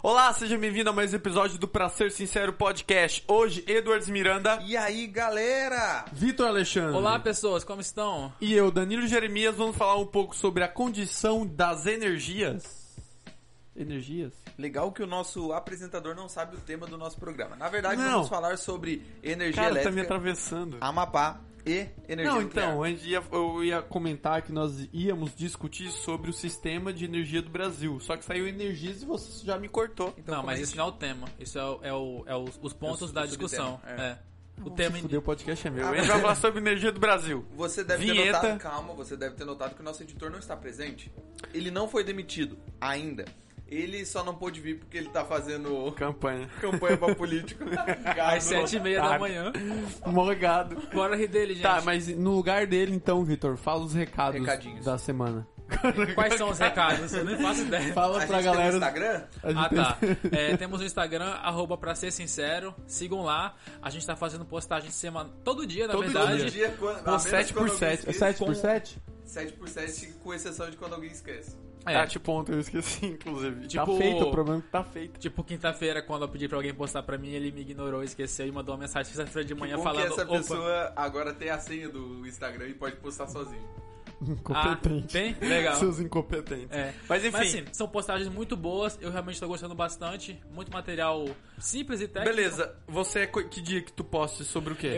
Olá, seja bem-vindo a mais um episódio do Pra Ser Sincero Podcast. Hoje, Eduardo Miranda. E aí, galera? Vitor Alexandre. Olá, pessoas, como estão? E eu, Danilo Jeremias, vamos falar um pouco sobre a condição das energias. Legal que o nosso apresentador não sabe o tema do nosso programa. Na verdade, Não. vamos falar sobre energia Cara, elétrica, tá me atravessando. Amapá e energia Não, nuclear. então, eu ia comentar que nós íamos discutir sobre o sistema de energia do Brasil. Só que saiu energias e você já me cortou. Então, Não, mas isso não é o tema. Isso os pontos da discussão. subtema, O tema Fudeu, o podcast é meu. Ah, A gente vai falar sobre energia do Brasil. Você deve Vinheta. ter notado, calma, você deve ter notado que o nosso editor não está presente. Ele não foi demitido ainda. Ele só não pôde vir porque ele tá fazendo Campanha. campanha pra político. às 7h30 da manhã. Morgado. Bora rir dele, gente. Tá, mas no lugar dele, então, Vitor, fala os Recadinhos. da semana. Quais são os recados? Eu nem faço ideia. Fala A pra gente galera. tem um Instagram? A gente Ah, tem- tá. Temos o Instagram, @pra ser sincero. Sigam lá. A gente tá fazendo postagem semana todo dia, na Todo verdade. Todo dia, Pô, apenas 7 por quando alguém 7. É esquece. 7 por 7? 7x7, com exceção de quando alguém esquece. É. Ah, tipo ontem eu esqueci, inclusive. Tá Tipo- feito, o problema é que tá feito. Tipo, quinta-feira, quando eu pedi pra alguém postar pra mim, ele me ignorou, esqueceu e mandou uma mensagem sexta-feira de manhã Bom falando... que essa "Opa, pessoa agora tem a senha do Instagram e pode postar sozinho. Incompetente. tem? Legal. Seus incompetentes. É. Mas enfim. Mas assim, são postagens muito boas, eu realmente tô gostando bastante. Muito material simples e técnico. Beleza, você, que dia que tu poste sobre o quê?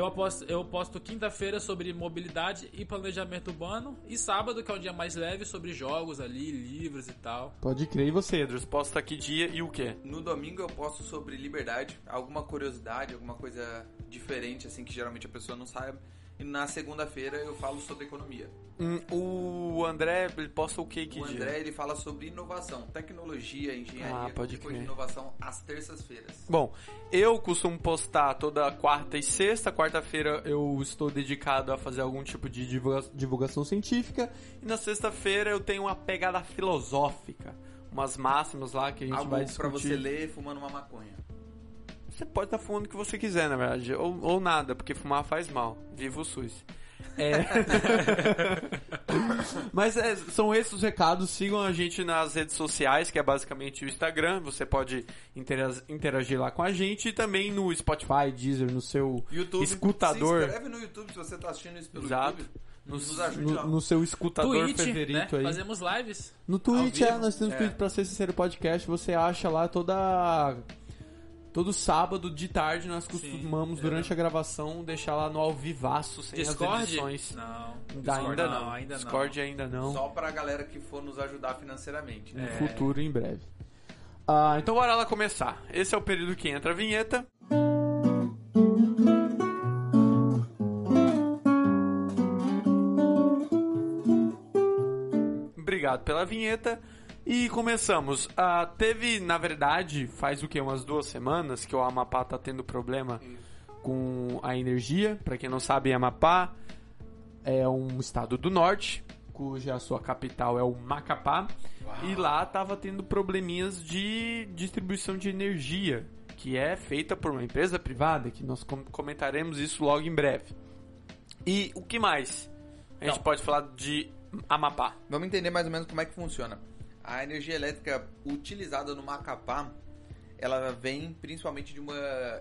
Eu posto quinta-feira sobre mobilidade e planejamento urbano. E sábado, que é o dia mais leve, sobre jogos ali, livros e tal. Pode crer. E você, Edros? Posta que dia e o quê? No domingo eu posto sobre liberdade, alguma curiosidade, alguma coisa diferente, assim, que geralmente a pessoa não sabe. E na segunda-feira eu falo sobre economia. O André, ele posta o quê? Que O dia? André, ele fala sobre inovação, tecnologia, engenharia, Ah, pode qualquer coisa crer. de inovação às terças-feiras. Bom, eu costumo postar toda quarta e sexta. Quarta-feira eu estou dedicado a fazer algum tipo de divulgação científica. E na sexta-feira eu tenho uma pegada filosófica. Umas máximas lá que a gente Algo vai pra discutir. você ler fumando uma maconha. Você pode estar fumando o que você quiser, na verdade. Ou nada, porque fumar faz mal. Viva o SUS. Mas são esses os recados. Sigam a gente nas redes sociais, que é basicamente o Instagram. Você pode interagir lá com a gente. E também no Spotify, Deezer, no seu YouTube. escutador. Se inscreve no YouTube se você tá assistindo isso pelo Exato. YouTube. Nos ajude lá. No seu escutador Twitch, favorito né? aí. Fazemos lives. No Twitch, Ao vivo? nós temos Twitch pra ser sincero podcast. Você acha lá todo sábado de tarde nós costumamos, durante a gravação, deixar lá no ao vivaço, sem as Discord? edições. Não. Ainda não. Ainda não. Discord ainda não. Só pra galera que for nos ajudar financeiramente. No Né? futuro, em breve. Então bora lá começar. Esse é o período que entra a vinheta. Obrigado pela vinheta. E começamos. Teve, na verdade, faz o que? Umas 2 semanas que o Amapá tá tendo problema com a energia. Pra quem não sabe, Amapá é um estado do norte, cuja sua capital é o Macapá. E lá tava tendo probleminhas de distribuição de energia, que é feita por uma empresa privada, que nós comentaremos isso logo em breve. E o que mais? A gente pode falar de Amapá. Vamos entender mais ou menos como é que funciona. A energia elétrica utilizada no Macapá, ela vem principalmente de uma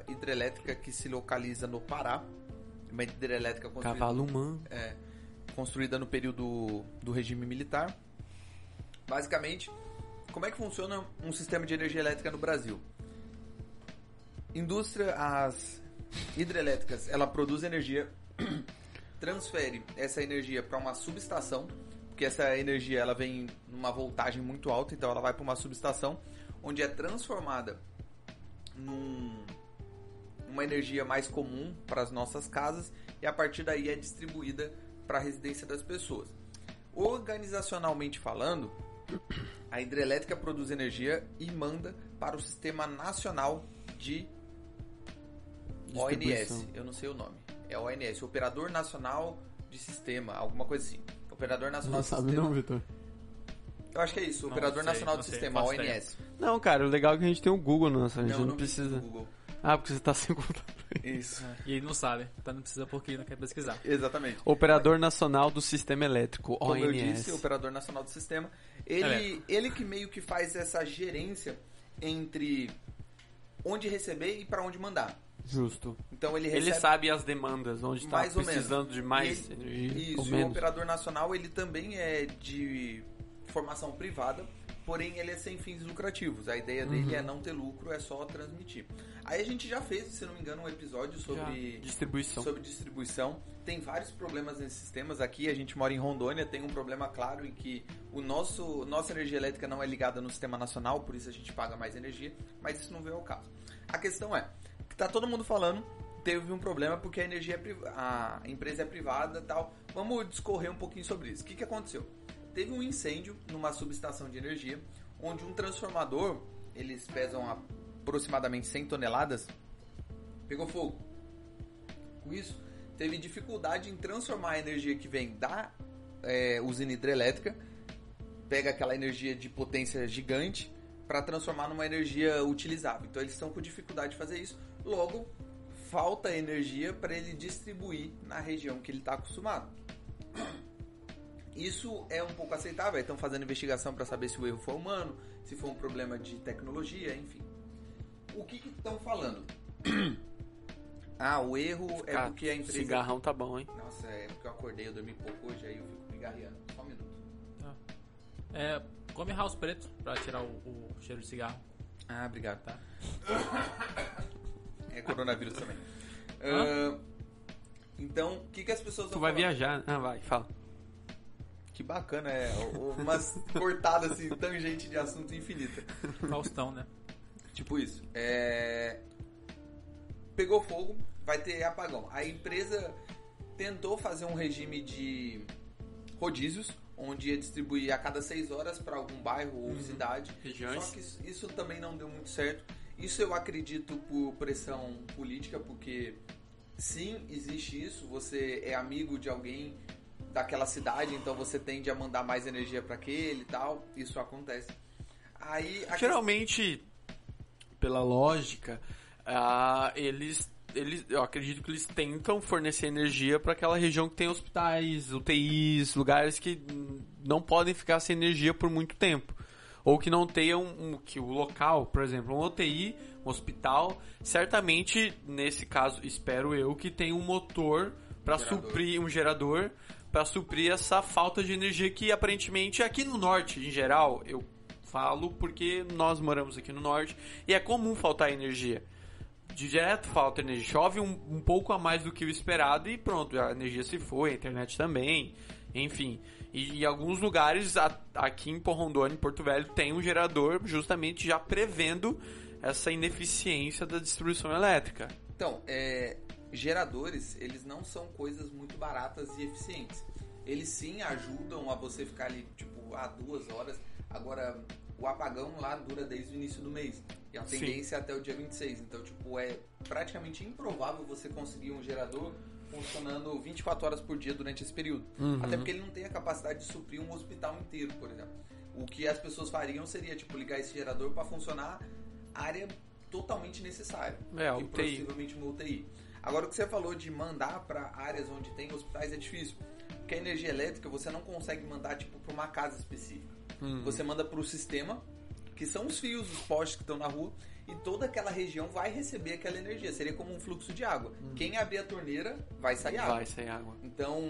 hidrelétrica que se localiza no Pará. Uma hidrelétrica Cavalo humano. construída no período do regime militar. Basicamente, como é que funciona um sistema de energia elétrica no Brasil? As hidrelétricas, ela produz energia, transfere essa energia para uma subestação, porque essa energia ela vem numa voltagem muito alta, então ela vai para uma subestação onde é transformada numa energia mais comum para as nossas casas e a partir daí é distribuída para a residência das pessoas. Organizacionalmente falando, a hidrelétrica produz energia e manda para o Sistema Nacional de ONS. Eu não sei o nome. É ONS, Operador Nacional de Sistema, alguma coisa assim. Operador Nacional Não de sabe Sistema. não, Vitor? Eu acho que é isso, Não Operador sei, Nacional não de sei, Sistema, faço ONS. Não, cara, o legal é que a gente tem o Google nossa, a gente não não precisa. precisa do Google. Porque você tá sem computador. Isso. E ele não sabe, então não precisa porque não quer pesquisar. Exatamente. Operador Nacional do Sistema Elétrico, Como ONS. eu disse, Operador Nacional do Sistema. Ele que meio que faz essa gerência entre onde receber e para onde mandar. Justo. Então Ele sabe as demandas, onde está mais ou precisando de mais menos. energia. Isso, ou e o menos. operador nacional, ele também é de formação privada, porém ele é sem fins lucrativos. A ideia dele é não ter lucro, é só transmitir. Aí a gente já fez, se não me engano, um episódio sobre distribuição. Tem vários problemas nesses sistemas. Aqui a gente mora em Rondônia, tem um problema claro em que nossa energia elétrica não é ligada no sistema nacional, por isso a gente paga mais energia, mas isso não veio ao caso. A questão é, que tá todo mundo falando, teve um problema porque a empresa é privada e tal. Vamos discorrer um pouquinho sobre isso. O que aconteceu? Teve um incêndio numa subestação de energia, onde um transformador, eles pesam aproximadamente 100 toneladas, pegou fogo. Com isso, teve dificuldade em transformar a energia que vem da usina hidrelétrica, pega aquela energia de potência gigante, para transformar numa energia utilizável. Então eles estão com dificuldade de fazer isso, logo falta energia para ele distribuir na região que ele está acostumado. Isso é um pouco aceitável, estão fazendo investigação para saber se o erro foi humano, se foi um problema de tecnologia, enfim. O que estão falando? O erro é porque a empresa... Cigarrão tá bom, hein? Nossa, é porque eu acordei, eu dormi pouco hoje, aí eu fico pigarreando. Só um minuto. Come house preto pra tirar o cheiro de cigarro. Ah, obrigado. Tá. É coronavírus também. Então, o que as pessoas Tu vai viajar? Vai, fala. Que bacana, umas cortadas assim, tangente de assunto infinita. Faustão, né? Tipo isso. Pegou fogo, vai ter apagão. A empresa tentou fazer um regime de rodízios, onde ia distribuir a cada 6 horas para algum bairro ou cidade. Regiões. Só que isso também não deu muito certo. Isso eu acredito por pressão política, porque sim, existe isso. Você é amigo de alguém daquela cidade, então você tende a mandar mais energia para aquele e tal. Isso acontece. Aí, geralmente, pela lógica, eu acredito que eles tentam fornecer energia para aquela região que tem hospitais, UTIs, lugares que não podem ficar sem energia por muito tempo. Ou que não tenham que o local, por exemplo, um UTI, um hospital, certamente, nesse caso, espero eu, que tem um motor para suprir, um gerador, para suprir essa falta de energia que aparentemente aqui no norte, em geral, eu falo porque nós moramos aqui no norte e é comum faltar energia. Direto falta energia, chove um pouco a mais do que o esperado e pronto, a energia se foi, a internet também, enfim. E em alguns lugares, aqui em Rondônia, em Porto Velho, tem um gerador justamente já prevendo essa ineficiência da distribuição elétrica. Então, geradores, eles não são coisas muito baratas e eficientes. Eles sim ajudam a você ficar ali, 2 horas. Agora, o apagão lá dura desde o início do mês. E a tendência é até o dia 26. Então, é praticamente improvável você conseguir um gerador funcionando 24 horas por dia durante esse período. Até porque ele não tem a capacidade de suprir um hospital inteiro, por exemplo. O que as pessoas fariam seria, ligar esse gerador para funcionar área totalmente necessária. UTI. Possivelmente uma UTI. Agora, o que você falou de mandar para áreas onde tem hospitais é difícil. Porque a energia elétrica você não consegue mandar, para uma casa específica. Você manda para o sistema, que são os fios, os postes que estão na rua, e toda aquela região vai receber aquela energia. Seria como um fluxo de água. Quem abrir a torneira, vai sair água. Vai sair água. Então...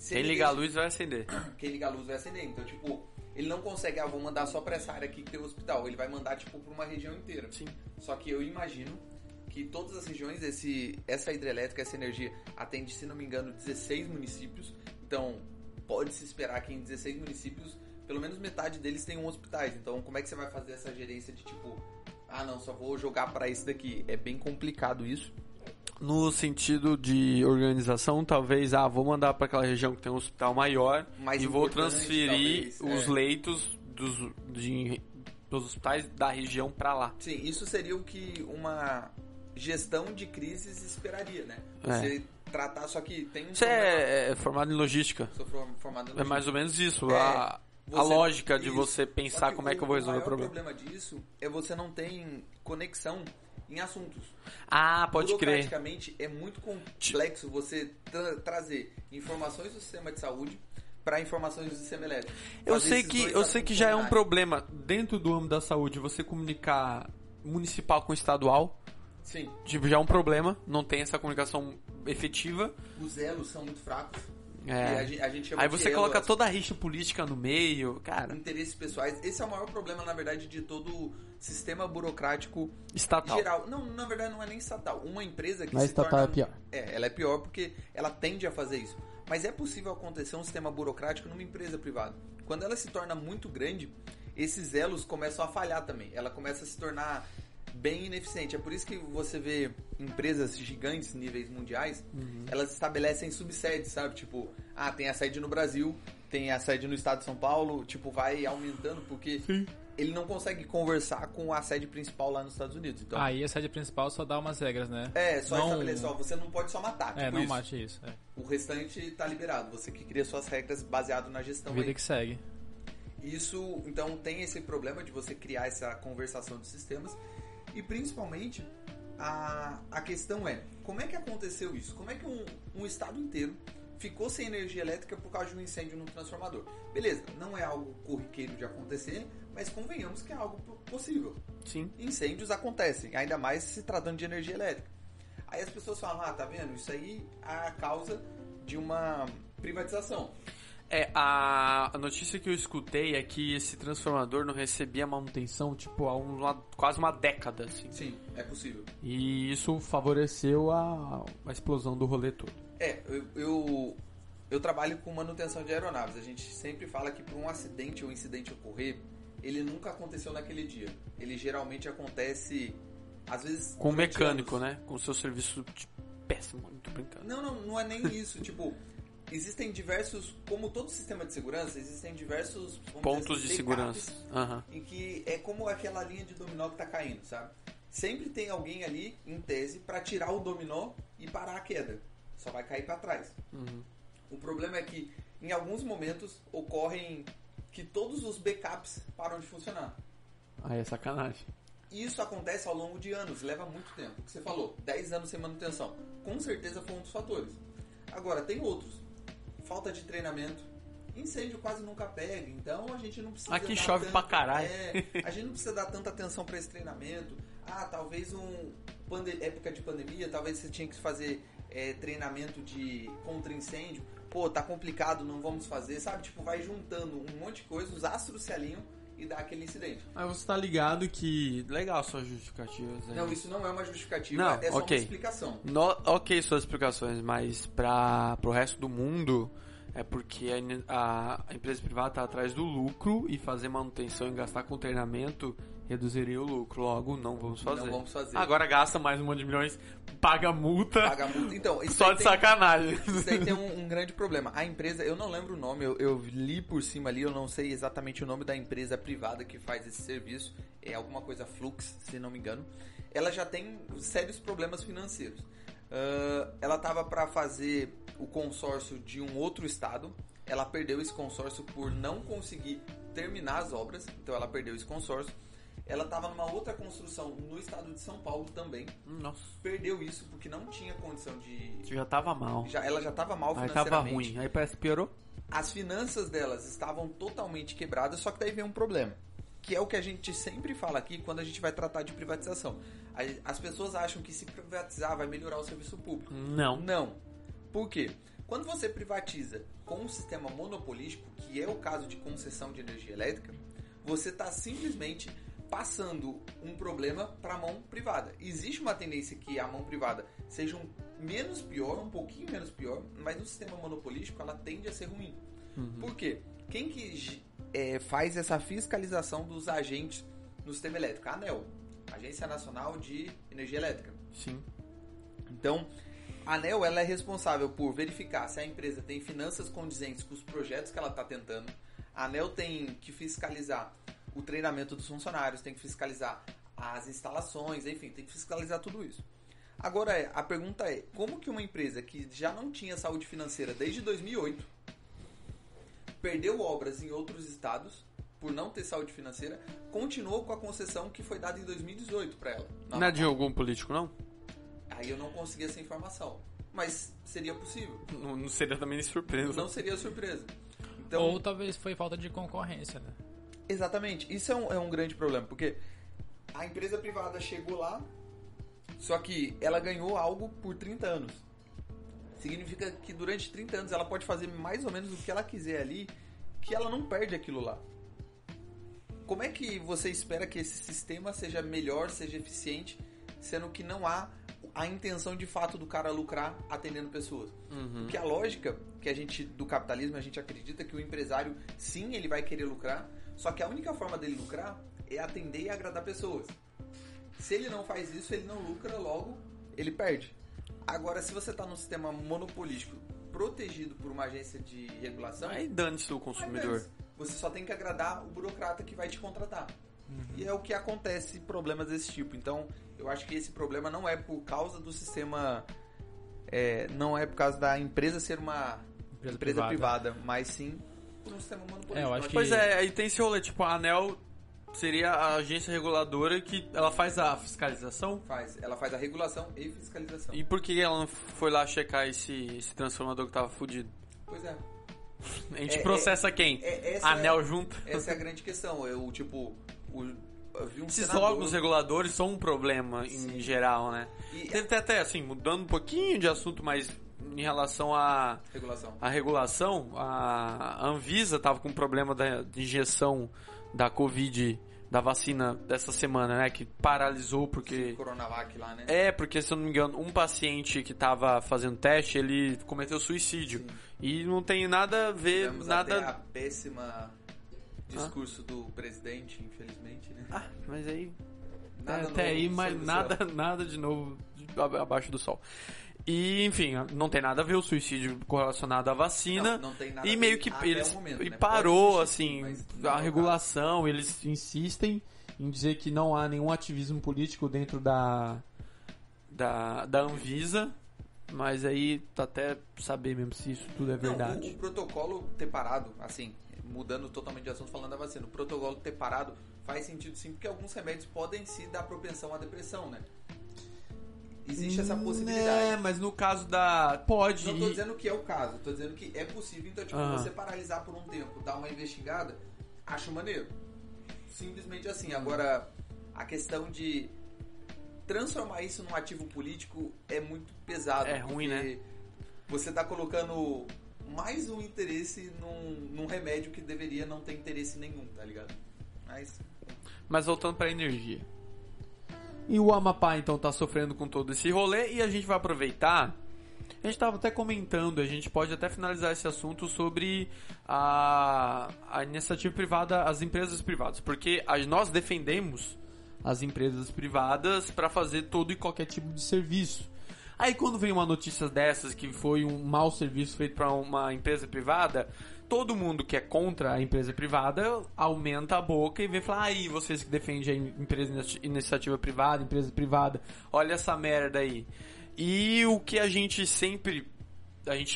Quem ligar a luz vai acender. Quem ligar a luz vai acender. Então, ele não consegue, vou mandar só para essa área aqui que tem o hospital. Ele vai mandar, para uma região inteira. Sim. Só que eu imagino que todas as regiões, essa hidrelétrica, essa energia, atende, se não me engano, 16 municípios. Então, pode-se esperar que em 16 municípios, pelo menos metade deles tenham hospitais. Então, como é que você vai fazer essa gerência de só vou jogar para esse daqui? É bem complicado isso. No sentido de organização, talvez, vou mandar para aquela região que tem um hospital maior e vou transferir os leitos dos hospitais da região para lá. Sim, isso seria o que uma gestão de crises esperaria, né? Você tratar, só que tem um... Você é formado em logística. Sou formado em logística. É mais ou menos isso, a lógica de você pensar como é que eu vou resolver o problema. O problema disso é você não tem conexão em assuntos. Pode crer. Burocraticamente é muito complexo você trazer informações do sistema de saúde para informações do sistema elétrico. Eu Fazer sei esses que, dois eu sei que já é um funcionarem. problema dentro do ramo da saúde você comunicar municipal com estadual. Sim, Tipo, já é um problema, não tem essa comunicação efetiva. os elos são muito fracos. É. E a gente chama Aí de você elo, coloca as- toda a rixa política no meio, cara, interesses pessoais. Esse é o maior problema, na verdade, de todo o sistema burocrático estatal. geral. Não, na verdade, não é nem estatal. Uma empresa que Mas se estatal torna... é pior. Ela é pior porque ela tende a fazer isso. Mas é possível acontecer um sistema burocrático numa empresa privada. Quando ela se torna muito grande, esses elos começam a falhar também. Ela começa a se tornar bem ineficiente. É por isso que você vê empresas gigantes, níveis mundiais, elas estabelecem subsedes, sabe? Tipo, tem a sede no Brasil, tem a sede no estado de São Paulo, tipo, vai aumentando porque ele não consegue conversar com a sede principal lá nos Estados Unidos. Então, Aí a sede principal só dá umas regras, né? só não- estabelecer, ó, você não pode só matar, tipo não isso. mate isso. É. O restante tá liberado. Você que cria suas regras baseado na gestão Vida aí. que segue. Isso, então, tem esse problema de você criar essa conversação de sistemas. E principalmente, a questão é, como é que aconteceu isso? Como é que um estado inteiro ficou sem energia elétrica por causa de um incêndio no transformador? Beleza, não é algo corriqueiro de acontecer, mas convenhamos que é algo possível. Sim. Incêndios acontecem, ainda mais se tratando de energia elétrica. Aí as pessoas falam, tá vendo? Isso aí é a causa de uma privatização. A notícia que eu escutei é que esse transformador não recebia manutenção, tipo, há quase uma década, assim. Sim, é possível. E isso favoreceu a explosão do rolê todo. Eu trabalho com manutenção de aeronaves. A gente sempre fala que para um acidente ou incidente ocorrer, ele nunca aconteceu naquele dia. Ele geralmente acontece, às vezes... Com o durante mecânico, anos. né? Com o seu serviço péssimo, muito brincando. Não é nem isso. Tipo, existem diversos... Como todo sistema de segurança, existem diversos... vamos Pontos dizer, de backups segurança. Aham. em que é como aquela linha de dominó que tá caindo, sabe? Sempre tem alguém ali, em tese, para tirar o dominó e parar a queda. Só vai cair para trás. Uhum. O problema é que, em alguns momentos, ocorrem que todos os backups param de funcionar. Aí é sacanagem. E isso acontece ao longo de anos, leva muito tempo. O que você falou, 10 anos sem manutenção. Com certeza foi um dos fatores. Agora, tem outros. Falta de treinamento. Incêndio quase nunca pega, então a gente não precisa... Aqui dar chove pra caralho. a gente não precisa dar tanta atenção para esse treinamento. Talvez época de pandemia, talvez você tinha que fazer treinamento de contra-incêndio. Pô, tá complicado, não vamos fazer, sabe? Tipo, vai juntando um monte de coisa, os astros se alinham e dá aquele incidente. Mas você tá ligado que... Legal suas justificativas aí. Não, isso não é uma justificativa, Não, é só ok. uma explicação. Ok, suas explicações, mas pro resto do mundo é porque a empresa privada tá atrás do lucro e fazer manutenção e gastar com treinamento reduziria o lucro. Logo, não vamos fazer. Não vamos fazer. Agora gasta mais um monte de milhões, paga multa, Paga multa. Então, isso só aí de tem- sacanagem. Isso daí tem um grande problema. A empresa, eu não lembro o nome, eu li por cima ali, eu não sei exatamente o nome da empresa privada que faz esse serviço. É alguma coisa Flux, se não me engano. Ela já tem sérios problemas financeiros. Ela estava para fazer o consórcio de um outro estado. Ela perdeu esse consórcio por não conseguir terminar as obras. Então ela perdeu esse consórcio. Ela estava numa outra construção no estado de São Paulo também. Nossa, Perdeu isso porque não tinha condição de... já tava mal. Ela já estava mal Aí financeiramente. tava ruim, aí parece que piorou. As finanças delas estavam totalmente quebradas, só que daí vem um problema. Que é o que a gente sempre fala aqui quando a gente vai tratar de privatização. As pessoas acham que se privatizar vai melhorar o serviço público. Não. Não. Por quê? Quando você privatiza com um sistema monopolístico, que é o caso de concessão de energia elétrica, você está simplesmente passando um problema para a mão privada. Existe uma tendência que a mão privada seja menos pior, um pouquinho menos pior, mas no sistema monopolístico ela tende a ser ruim. Por quê? Quem que faz essa fiscalização dos agentes no sistema elétrico? A ANEEL, Agência Nacional de Energia Elétrica. Sim. Então, a ANEEL ela é responsável por verificar se a empresa tem finanças condizentes com os projetos que ela está tentando. A ANEEL tem que fiscalizar o treinamento dos funcionários, tem que fiscalizar as instalações, enfim, tem que fiscalizar tudo isso. Agora, a pergunta é, como que uma empresa que já não tinha saúde financeira desde 2008, perdeu obras em outros estados, por não ter saúde financeira, continuou com a concessão que foi dada em 2018 para ela? Não é de algum político, não? Aí eu não consegui essa informação. Mas seria possível. Não seria também surpresa. Não seria surpresa. Então, Ou talvez foi falta de concorrência, né? exatamente. Isso é um grande problema, porque a empresa privada chegou lá, só que ela ganhou algo por 30 anos. Significa que durante 30 anos ela pode fazer mais ou menos o que ela quiser ali, que ela não perde aquilo lá. Como é que você espera que esse sistema seja melhor, seja eficiente, sendo que não há a intenção de fato do cara lucrar atendendo pessoas? Porque a lógica que a gente, do capitalismo, a gente acredita que o empresário, sim, ele vai querer lucrar, só que a única forma dele lucrar é atender e agradar pessoas. Se ele não faz isso, ele não lucra, logo ele perde. Agora, se você está num sistema monopolístico protegido por uma agência de regulação, Aí dane-se o consumidor. você só tem que agradar o burocrata que vai te contratar. E é o que acontece, problemas desse tipo. Então, eu acho que esse problema não é por causa do sistema... não é por causa da empresa ser uma empresa privada, mas sim por um sistema monopolístico. Eu acho que- Pois é, aí tem esse rolê, tipo, a ANEEL seria a agência reguladora que ela faz a fiscalização. Ela faz a regulação e fiscalização. E por que ela não foi lá checar esse transformador que tava fudido? Pois é. A gente processa quem? essa A ANEEL junto? Essa é a grande questão. Eu vi um Esses senador- órgãos reguladores são um problema em geral, né? E Teve até, assim, mudando um pouquinho de assunto, mas em relação à regulação. a Anvisa tava com um problema de injeção da Covid, da vacina dessa semana, né? Que paralisou porque... Coronavac lá, né? Porque, se eu não me engano, um paciente que tava fazendo teste, ele cometeu suicídio. Sim. E não tem nada a ver, Tivemos nada... até a péssima discurso do presidente, infelizmente, né? Mas aí... Nada até aí, novo mas sob o nada de novo abaixo do sol. E, enfim, não tem nada a ver o suicídio correlacionado à vacina. Não tem nada E a meio ver que até eles o momento, e né? parou, Pode existir, assim, mas não é a o regulação. Eles insistem em dizer que não há nenhum ativismo político dentro da Anvisa. Mas aí tá até saber mesmo se isso tudo é verdade. O protocolo ter parado, assim, mudando totalmente de assunto, falando da vacina, o protocolo ter parado faz sentido sim, porque alguns remédios podem se dar propensão à depressão, né? Existe essa possibilidade. Mas no caso da... Pode. Não tô dizendo que é o caso, tô dizendo que é possível, então, tipo, você paralisar por um tempo, dar uma investigada, acho maneiro. Simples assim. Agora, a questão de transformar isso num ativo político é muito pesado. É ruim, né? Você tá colocando mais um interesse num remédio que deveria não ter interesse nenhum, tá ligado? Mas voltando pra energia. E o Amapá, então, tá sofrendo com todo esse rolê e a gente vai aproveitar. A gente tava até comentando, a gente pode até finalizar esse assunto sobre a iniciativa privada, as empresas privadas. Porque nós defendemos as empresas privadas para fazer todo e qualquer tipo de serviço. Aí quando vem uma notícia dessas que foi um mau serviço feito para uma empresa privada, todo mundo que é contra a empresa privada aumenta a boca e vem falar: aí, vocês que defendem a iniciativa privada, empresa privada, olha essa merda aí. E o que a gente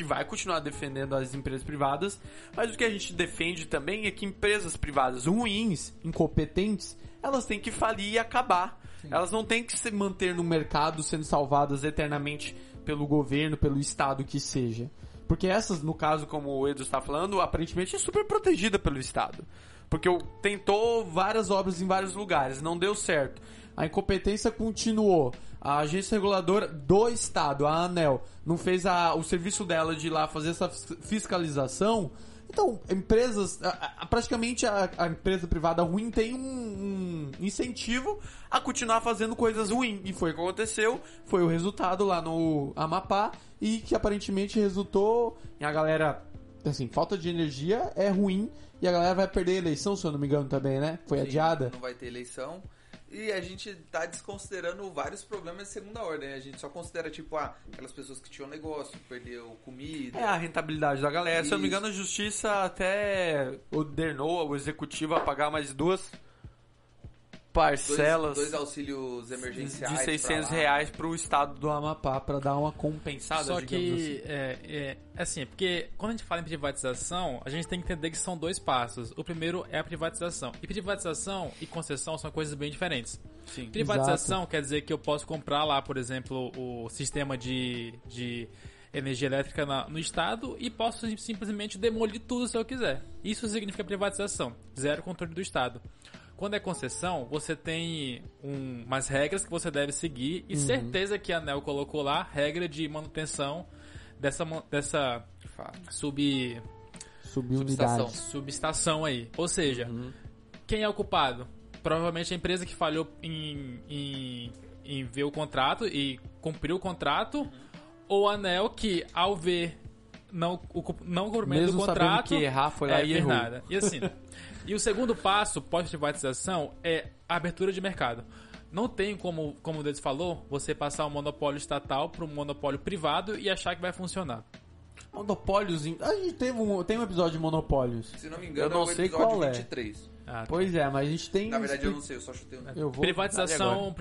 vai continuar defendendo as empresas privadas, mas o que a gente defende também é que empresas privadas ruins, incompetentes, elas têm que falir e acabar. Sim. Elas não têm que se manter no mercado sendo salvadas eternamente pelo governo, pelo Estado que seja. Porque essas, no caso, como o Edu está falando, aparentemente é super protegida pelo Estado. Porque tentou várias obras em vários lugares, não deu certo. A incompetência continuou. A agência reguladora do Estado, a ANEEL, não fez o serviço dela de ir lá fazer essa fiscalização. Então, empresas... praticamente a empresa privada ruim tem um incentivo a continuar fazendo coisas ruins. E foi o que aconteceu. Foi o resultado lá no Amapá. E que aparentemente resultou em a galera... Assim, falta de energia é ruim. E a galera vai perder a eleição, se eu não me engano, também, né? Foi adiada. Não vai ter eleição. E a gente tá desconsiderando vários problemas de segunda ordem. A gente só considera, tipo, aquelas pessoas que tinham negócio, perdeu comida. A rentabilidade da galera. Isso. Se eu não me engano, a justiça até ordenou o executivo a pagar mais 2 parcelas. Dois auxílios emergenciais. De R$600 pro estado do Amapá, pra dar uma compensada, só digamos que, assim, porque quando a gente fala em privatização, a gente tem que entender que são 2 passos. O primeiro é a privatização. E privatização e concessão são coisas bem diferentes. Sim. Privatização quer dizer que eu posso comprar lá, por exemplo, o sistema de energia elétrica no estado e posso simplesmente demolir tudo se eu quiser. Isso significa privatização, zero controle do estado. Quando é concessão, você tem umas regras que você deve seguir e certeza que a ANEEL colocou lá, regra de manutenção dessa subestação aí. Ou seja, quem é o culpado? Provavelmente a empresa que falhou em ver o contrato e cumprir o contrato, ou a ANEEL que, ao ver não cumprimento do contrato, que errar, foi lá e errou. nada. E assim, e o segundo passo pós-privatização é a abertura de mercado. Não tem como o Deus falou, você passar um monopólio estatal para um monopólio privado e achar que vai funcionar. Monopólios. A gente tem um episódio de monopólios. Se não me engano, eu não é o sei episódio qual 23. Pois é, mas a gente tem. Na verdade, eu não sei, eu só chutei um. Privatização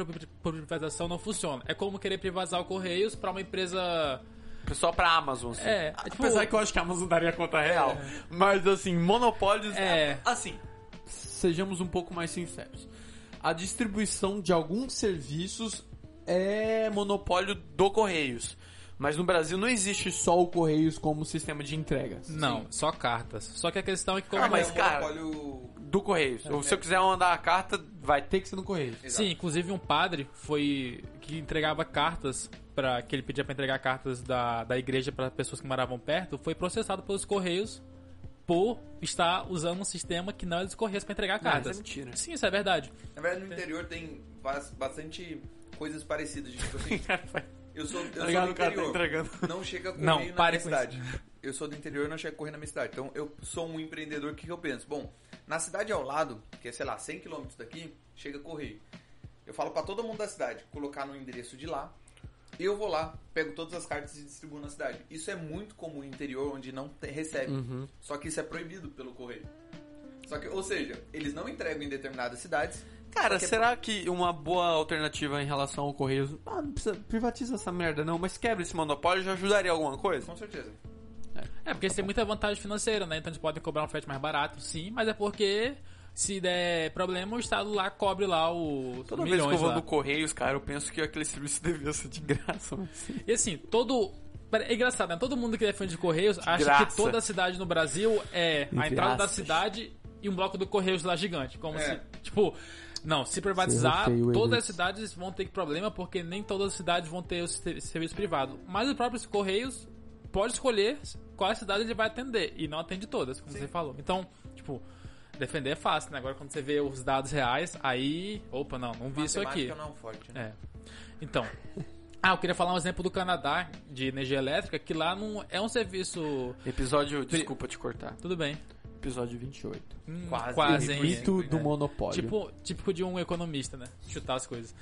não funciona. É como querer privatizar o Correios para uma empresa. Só pra Amazon. Assim. Tipo, apesar que eu acho que a Amazon daria conta real. Mas assim, monopólios. Assim, sejamos um pouco mais sinceros. A distribuição de alguns serviços é monopólio do Correios. Mas no Brasil não existe só o Correios como sistema de entregas. Não, sim. Só cartas. Só que a questão é que... mas cara, do Correios. Se eu quiser mandar a carta, vai ter que ser no Correios. Exato. Sim, inclusive um padre que entregava cartas, que ele pedia para entregar cartas da igreja para pessoas que moravam perto, foi processado pelos Correios por estar usando um sistema que não é dos Correios para entregar cartas. Isso é mentira. Sim, isso é verdade. Na verdade, no interior tem bastante coisas parecidas. Tipo assim, eu sou do interior, não chega correio na minha cidade. Eu sou do interior, não chega correio na minha cidade. Então, eu sou um empreendedor, o que eu penso? Bom, na cidade ao lado, que é, sei lá, 100 km daqui, chega correio. Eu falo pra todo mundo da cidade, colocar no endereço de lá, eu vou lá, pego todas as cartas e distribuo na cidade. Isso é muito comum no interior, onde não recebe. Só que isso é proibido pelo correio. Ou seja, eles não entregam em determinadas cidades. Cara, será que uma boa alternativa em relação ao Correios... não precisa privatiza essa merda não, mas quebra esse monopólio, já ajudaria alguma coisa? Com certeza. Porque eles têm muita vantagem financeira, né? Então eles podem cobrar um frete mais barato, sim, mas é porque se der problema, o Estado lá cobre lá os Toda milhões. Toda vez que eu vou lá no Correios, cara, eu penso que aquele serviço devia ser de graça. Mas... E assim, é engraçado, né? Todo mundo que defende Correios acha que toda a cidade no Brasil é a entrada da cidade e um bloco do Correios lá gigante. Como se, tipo... Não, se privatizar, todas as cidades vão ter problema, porque nem todas as cidades vão ter o serviço privado. Mas o próprio Correios pode escolher qual cidade ele vai atender, e não atende todas, como você falou. Então, tipo, defender é fácil, né? Agora quando você vê os dados reais, aí... Opa, não vi isso aqui. Não é forte, né? Então... eu queria falar um exemplo do Canadá, de energia elétrica, que lá não é um serviço... Desculpa te cortar. Tudo bem. Episódio 28. Quase, hein? Mito do monopólio. Típico de um economista, né? Chutar as coisas.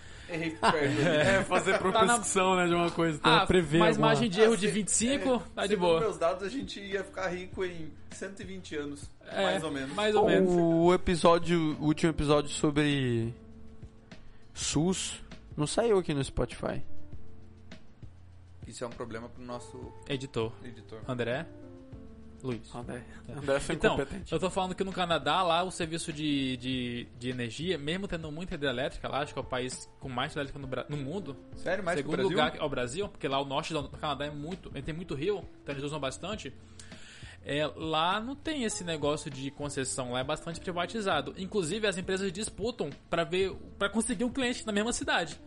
Fazer propensão, né, de uma coisa. Prever mas margem de erro de 25, tá de boa. Com meus dados, a gente ia ficar rico em 120 anos, mais ou menos. Mais ou menos. O último episódio sobre SUS não saiu aqui no Spotify. Isso é um problema pro nosso editor. André? Luiz. André foi então, incompetente. Eu tô falando que no Canadá, lá o serviço de energia, mesmo tendo muita hidrelétrica lá, acho que é o país com mais hidrelétrica no mundo. Sério? Mais que o Brasil? Segundo lugar é o Brasil, porque lá o norte do Canadá tem muito rio, então eles usam bastante. Lá não tem esse negócio de concessão, lá é bastante privatizado. Inclusive as empresas disputam para conseguir um cliente na mesma cidade.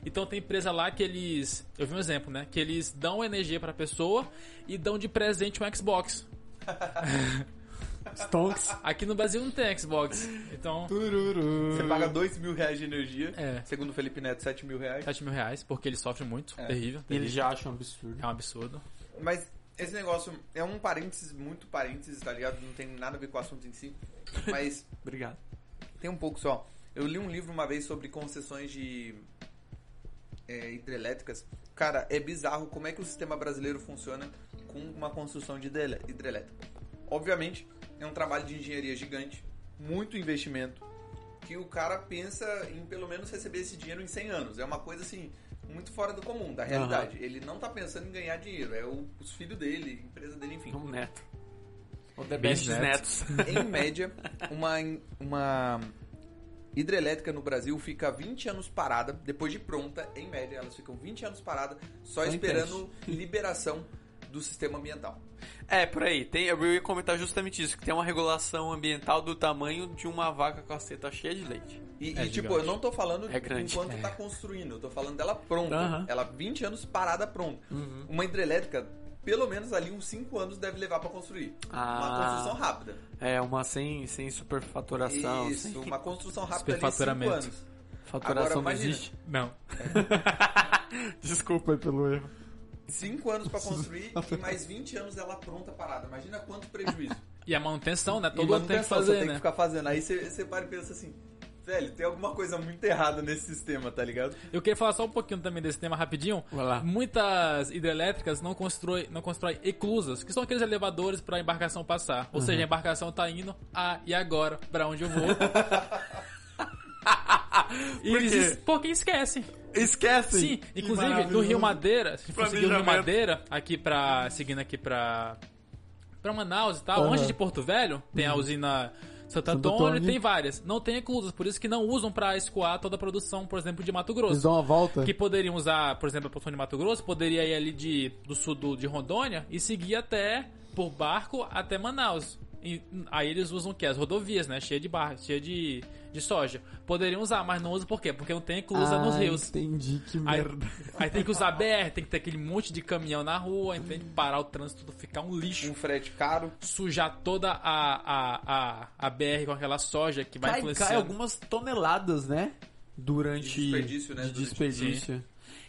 Então tem empresa lá que eles... Eu vi um exemplo, né? Que eles dão energia pra pessoa e dão de presente um Xbox. Stonks. Aqui no Brasil não tem Xbox. Então... Você paga R$2.000 de energia. Segundo o Felipe Neto, R$7.000. R$7.000, porque ele sofre muito. Terrível. Eles já acham um absurdo. É um absurdo. Mas esse negócio é um parênteses, muito parênteses, tá ligado? Não tem nada a ver com o assunto em si. Mas... Obrigado. Tem um pouco só. Eu li um livro uma vez sobre concessões de... hidrelétricas. Cara, é bizarro como é que o sistema brasileiro funciona com uma construção de hidrelétrica. Obviamente, é um trabalho de engenharia gigante, muito investimento, que o cara pensa em pelo menos receber esse dinheiro em 100 anos. É uma coisa assim, muito fora do comum, da realidade. Ele não tá pensando em ganhar dinheiro, é os filhos dele, a empresa dele, enfim. Um neto. Ou netos. Em média, uma hidrelétrica no Brasil fica 20 anos parada, depois de pronta, em média, elas ficam 20 anos paradas, só esperando liberação do sistema ambiental. Por aí. Eu ia comentar justamente isso, que tem uma regulação ambiental do tamanho de uma vaca com a seta cheia de leite. E tipo, eu não tô falando grande. enquanto tá construindo, eu tô falando dela pronta. Ela 20 anos parada pronta. Uma hidrelétrica, pelo menos ali uns 5 anos deve levar pra construir. Uma construção rápida. Uma sem superfaturação. Isso, uma construção rápida ali 5 anos. Faturação não existe? Não. Desculpa aí pelo erro. 5 anos pra construir e mais 20 anos ela pronta parada. Imagina quanto prejuízo. E a manutenção, né? Todo mundo tem que fazer, você tem que ficar fazendo. Aí você para e pensa assim, velho, tem alguma coisa muito errada nesse sistema, tá ligado? Eu queria falar só um pouquinho também desse tema rapidinho. Vai lá. Muitas hidrelétricas não constroem eclusas, que são aqueles elevadores pra embarcação passar. Ou seja, a embarcação tá indo, e agora? Pra onde eu vou? Porque esquecem. Esquecem? Sim, inclusive no Rio Madeira, se for seguir o Rio Madeira, seguindo aqui pra Manaus e tal, longe de Porto Velho, tem a usina Santo Antônio e tem várias. Não tem eclusas, por isso que não usam pra escoar toda a produção, por exemplo, de Mato Grosso. Eles dão uma volta. Que poderiam usar, por exemplo, a produção de Mato Grosso, poderia ir ali do sul de Rondônia e seguir por barco até Manaus. E aí eles usam o quê? As rodovias, né? Cheia de barra, cheia de soja. Poderiam usar, mas não usam por quê? Porque não tem eclusa nos rios. Entendi, que merda. Aí tem que usar BR, tem que ter aquele monte de caminhão na rua, tem que parar o trânsito, ficar um lixo. Um frete caro. Sujar toda a BR com aquela soja que vai influenciando. Cai algumas toneladas, né? Durante... De desperdício, né? De desperdício.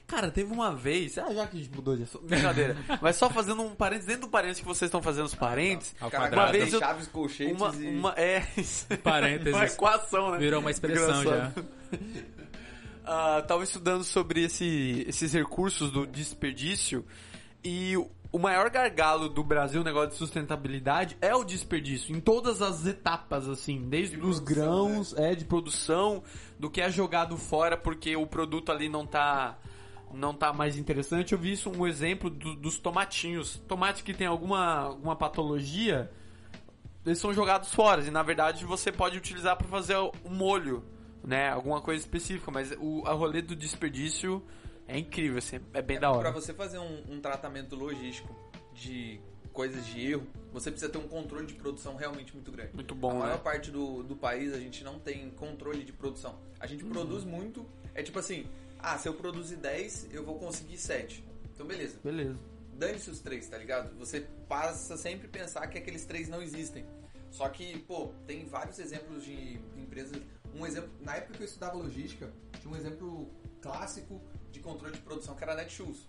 Cara, teve uma vez... já que a gente mudou de assunto. Brincadeira. Mas só fazendo um parênteses, dentro do parênteses que vocês estão fazendo os parênteses... Uma vez eu... Chaves, colchetes parênteses. Uma equação, né? Virou uma expressão já. Tava estudando sobre esses recursos do desperdício e o maior gargalo do Brasil no negócio de sustentabilidade é o desperdício, em todas as etapas, assim, desde os grãos, de produção, do que é jogado fora porque o produto ali não tá mais interessante. Eu vi isso, um exemplo dos tomatinhos. Tomate que tem alguma patologia, eles são jogados fora e na verdade você pode utilizar para fazer um molho, né? Alguma coisa específica, mas a rolê do desperdício é incrível, assim, é bem da hora. Para você fazer um tratamento logístico de coisas de erro, você precisa ter um controle de produção realmente muito grande. Muito bom, A maior parte do país a gente não tem controle de produção. A gente produz muito, é tipo assim, se eu produzir 10, eu vou conseguir 7. Então beleza. Dane-se os 3, tá ligado? Você passa sempre a pensar que aqueles 3 não existem. Só que, tem vários exemplos de empresas. Um exemplo, na época que eu estudava logística, tinha um exemplo clássico de controle de produção que era a Netshoes.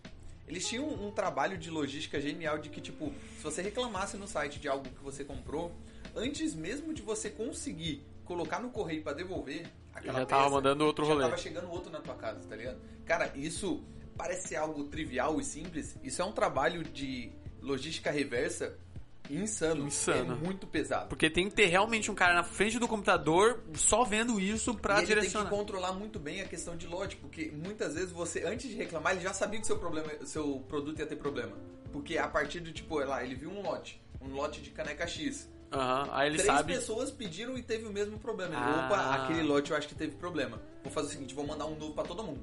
Eles tinham um trabalho de logística genial de que, tipo, se você reclamasse no site de algo que você comprou, antes mesmo de você conseguir colocar no correio pra devolver aquela já tava mandando outro rolê. Já tava chegando outro na tua casa, tá ligado? Cara, isso parece algo trivial e simples. Isso é um trabalho de logística reversa insano. É muito pesado. Porque tem que ter realmente um cara na frente do computador só vendo isso pra direcionar. Ele tem que controlar muito bem a questão de lote, porque muitas vezes você, antes de reclamar, ele já sabia que seu produto ia ter problema. Porque a partir do ele viu um lote de caneca X. Aí ele 3 sabe. pessoas pediram e teve o mesmo problema. Aquele lote eu acho que teve problema. Vou fazer o seguinte, vou mandar um novo pra todo mundo.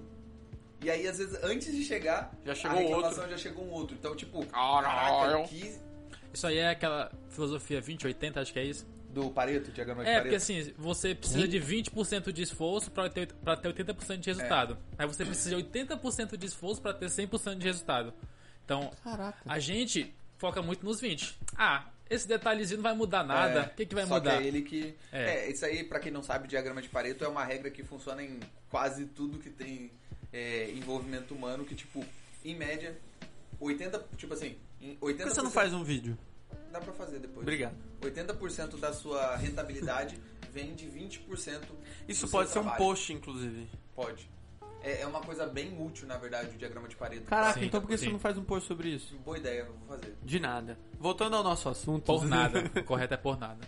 E aí, às vezes, antes de chegar, já chegou a reclamação já chegou um outro. Então, tipo, Isso aí é aquela filosofia 20-80, acho que é isso? Do Pareto, diagrama de Pareto. Porque assim, você precisa de 20% de esforço pra ter 80% de resultado. Aí você precisa de 80% de esforço pra ter 100% de resultado. Então, a gente foca muito nos 20. Esse detalhezinho não vai mudar nada. O que vai mudar? Só que é ele que... isso aí, pra quem não sabe, diagrama de Pareto é uma regra que funciona em quase tudo que tem envolvimento humano, que, tipo, em média, 80%... Tipo assim, 80%... Por que você não faz um vídeo? Dá pra fazer depois. Obrigado. 80% da sua rentabilidade vem de 20%. Isso pode ser um post, inclusive. Pode. É uma coisa bem útil, na verdade, o diagrama de Pareto. Caraca, então por que você não faz um post sobre isso? Boa ideia, eu vou fazer. De nada. Voltando ao nosso assunto. Por nada. O correto é por nada.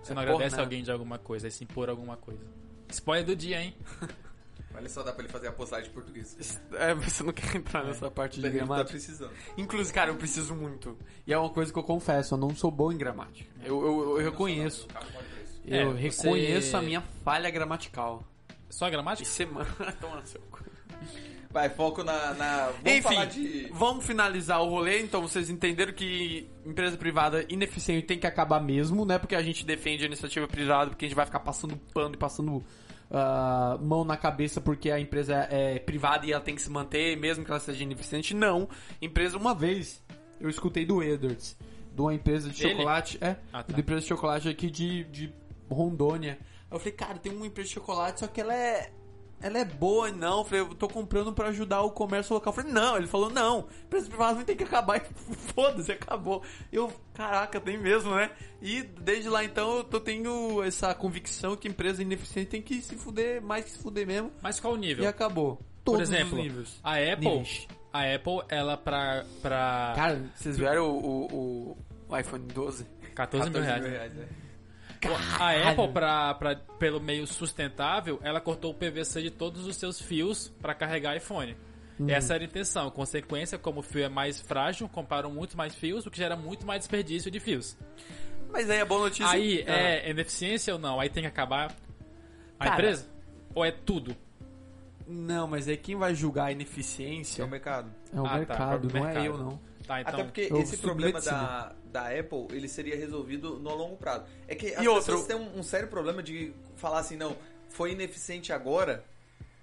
Você não agradece alguém de alguma coisa, é se impor alguma coisa. Spoiler do dia, hein? Olha só, dá pra ele fazer a postagem de português. Você não quer entrar nessa parte de gramática? Tá precisando. Inclusive, cara, eu preciso muito. E é uma coisa que eu confesso, eu não sou bom em gramática. Eu reconheço. Eu reconheço a minha falha gramatical. Só a gramática? Semana toma no seu cu. Vai, foco na... Vamos finalizar o rolê. Então, vocês entenderam que empresa privada ineficiente tem que acabar mesmo, né? Porque a gente defende a iniciativa privada, porque a gente vai ficar passando pano e passando mão na cabeça porque a empresa é privada e ela tem que se manter, mesmo que ela seja ineficiente. Não. Empresa, uma vez, eu escutei do Edwards, de uma empresa de chocolate. De empresa de chocolate aqui de Rondônia. Eu falei, cara, tem uma empresa de chocolate, só que ela é boa, não. Eu falei, eu tô comprando pra ajudar o comércio local. Eu falei, não. Ele falou, não, empresa privada não tem que acabar. E foda-se, acabou. Eu, caraca, tem mesmo, né? E desde lá, então, eu tô tendo essa convicção que empresa ineficiente tem que se fuder, mais que se fuder mesmo. Mas qual o nível? E acabou. Por exemplo, a Apple, ela pra... Cara, vocês viram o iPhone 12? 14 mil reais. Caralho. A Apple, pelo meio sustentável, ela cortou o PVC de todos os seus fios para carregar iPhone. Essa era a intenção. Consequência, como o fio é mais frágil, comparam muito mais fios, o que gera muito mais desperdício de fios. Mas aí a boa notícia... Aí é ineficiência ou não? Aí tem que acabar a empresa? Ou é tudo? Não, mas aí quem vai julgar a ineficiência... É o mercado. É o mercado, não é eu, não. Tá, então, até porque esse problema da Apple, ele seria resolvido no longo prazo. É que as pessoas têm um sério problema de falar assim, não, foi ineficiente agora,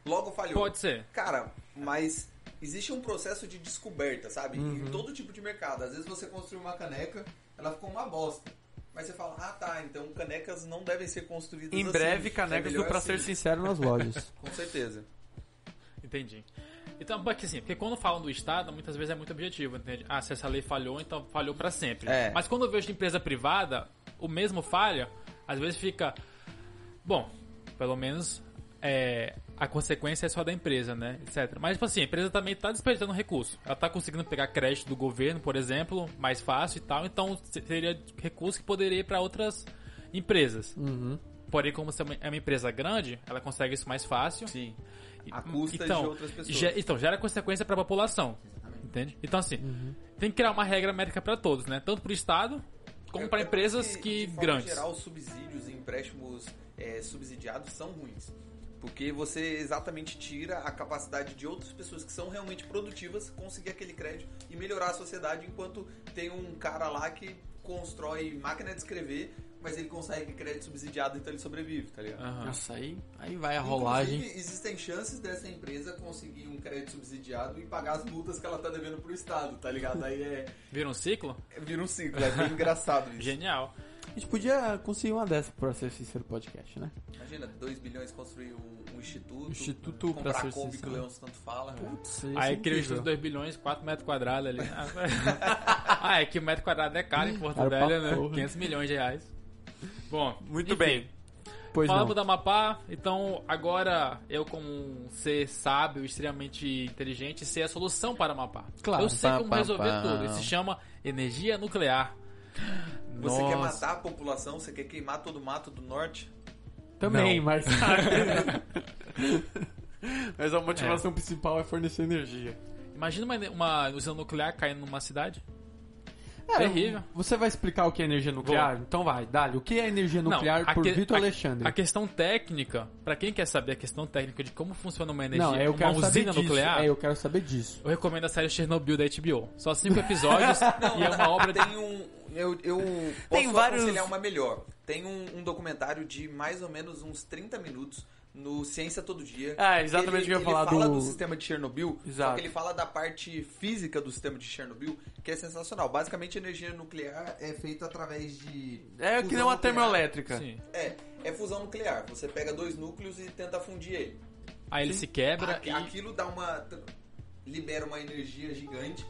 logo falhou. Pode ser. Cara, mas existe um processo de descoberta, sabe? Em todo tipo de mercado. Às vezes você construiu uma caneca, ela ficou uma bosta. Mas você fala, tá, então canecas não devem ser construídas em breve, canecas do Pra Ser Sincero nas lojas. Com certeza. Entendi. Então, porque quando falam do Estado, muitas vezes é muito objetivo, entende? Se essa lei falhou, então falhou pra sempre. Mas quando eu vejo de empresa privada, o mesmo falha, às vezes fica... Bom, pelo menos a consequência é só da empresa, né? Etc. Mas, tipo assim, a empresa também tá desperdiçando recurso. Ela tá conseguindo pegar crédito do governo, por exemplo, mais fácil e tal. Então, seria recurso que poderia ir pra outras empresas. Porém, como você é uma empresa grande, ela consegue isso mais fácil. Sim. A custa de outras pessoas. Então, gera consequência para a população. Exatamente. Entende? Então, assim, tem que criar uma regra médica para todos, né? Tanto para o Estado, como para empresas grandes. Em geral, os subsídios e empréstimos subsidiados são ruins. Porque você exatamente tira a capacidade de outras pessoas que são realmente produtivas conseguir aquele crédito e melhorar a sociedade, enquanto tem um cara lá que constrói máquina de escrever, mas ele consegue crédito subsidiado, então ele sobrevive, tá ligado? Nossa, aí vai a rolagem. Inclusive, existem chances dessa empresa conseguir um crédito subsidiado e pagar as multas que ela tá devendo pro Estado, tá ligado? Aí Vira um ciclo? Vira um ciclo, é bem engraçado isso. Genial. A gente podia conseguir uma dessas Pra Ser Sincero podcast, né? Imagina, 2 bilhões construir um instituto. Instituto comprar Pra Ser Kombi Sincero. que o Leôncio tanto fala. Putz, aí cria os 2 bilhões, 4 metros quadrados ali. É que o metro quadrado é caro em Porto Velho, né? 500 milhões de reais. Bom, muito bem. Pois falamos da Amapá, então agora eu, como um ser sábio, extremamente inteligente, sei a solução para a Amapá. Claro. Eu sei como resolver tudo. Isso se chama energia nuclear. Você quer matar a população? Você quer queimar todo o mato do norte? Também, mas mas a motivação principal é fornecer energia. Imagina uma usina nuclear caindo numa cidade. Terrível. Você vai explicar o que é energia nuclear? Então vai, dá-lhe. O que é energia nuclear por Vitor Alexandre? A questão técnica, pra quem quer saber a questão técnica de como funciona uma energia, uma usina nuclear... eu quero saber disso. Eu recomendo a série Chernobyl da HBO. Só 5 episódios e é uma obra... Eu posso aconselhar uma melhor. Tem um documentário de mais ou menos uns 30 minutos no Ciência Todo Dia. Exatamente o que eu ia falar. Ele fala do sistema de Chernobyl, Exato. só que ele fala da parte física do sistema de Chernobyl, que é sensacional. Basicamente, a energia nuclear é feita através de... que nem uma termoelétrica. Sim. É fusão nuclear. Você pega 2 núcleos e tenta fundir ele. Aí ele se quebra Aquilo libera uma energia gigante.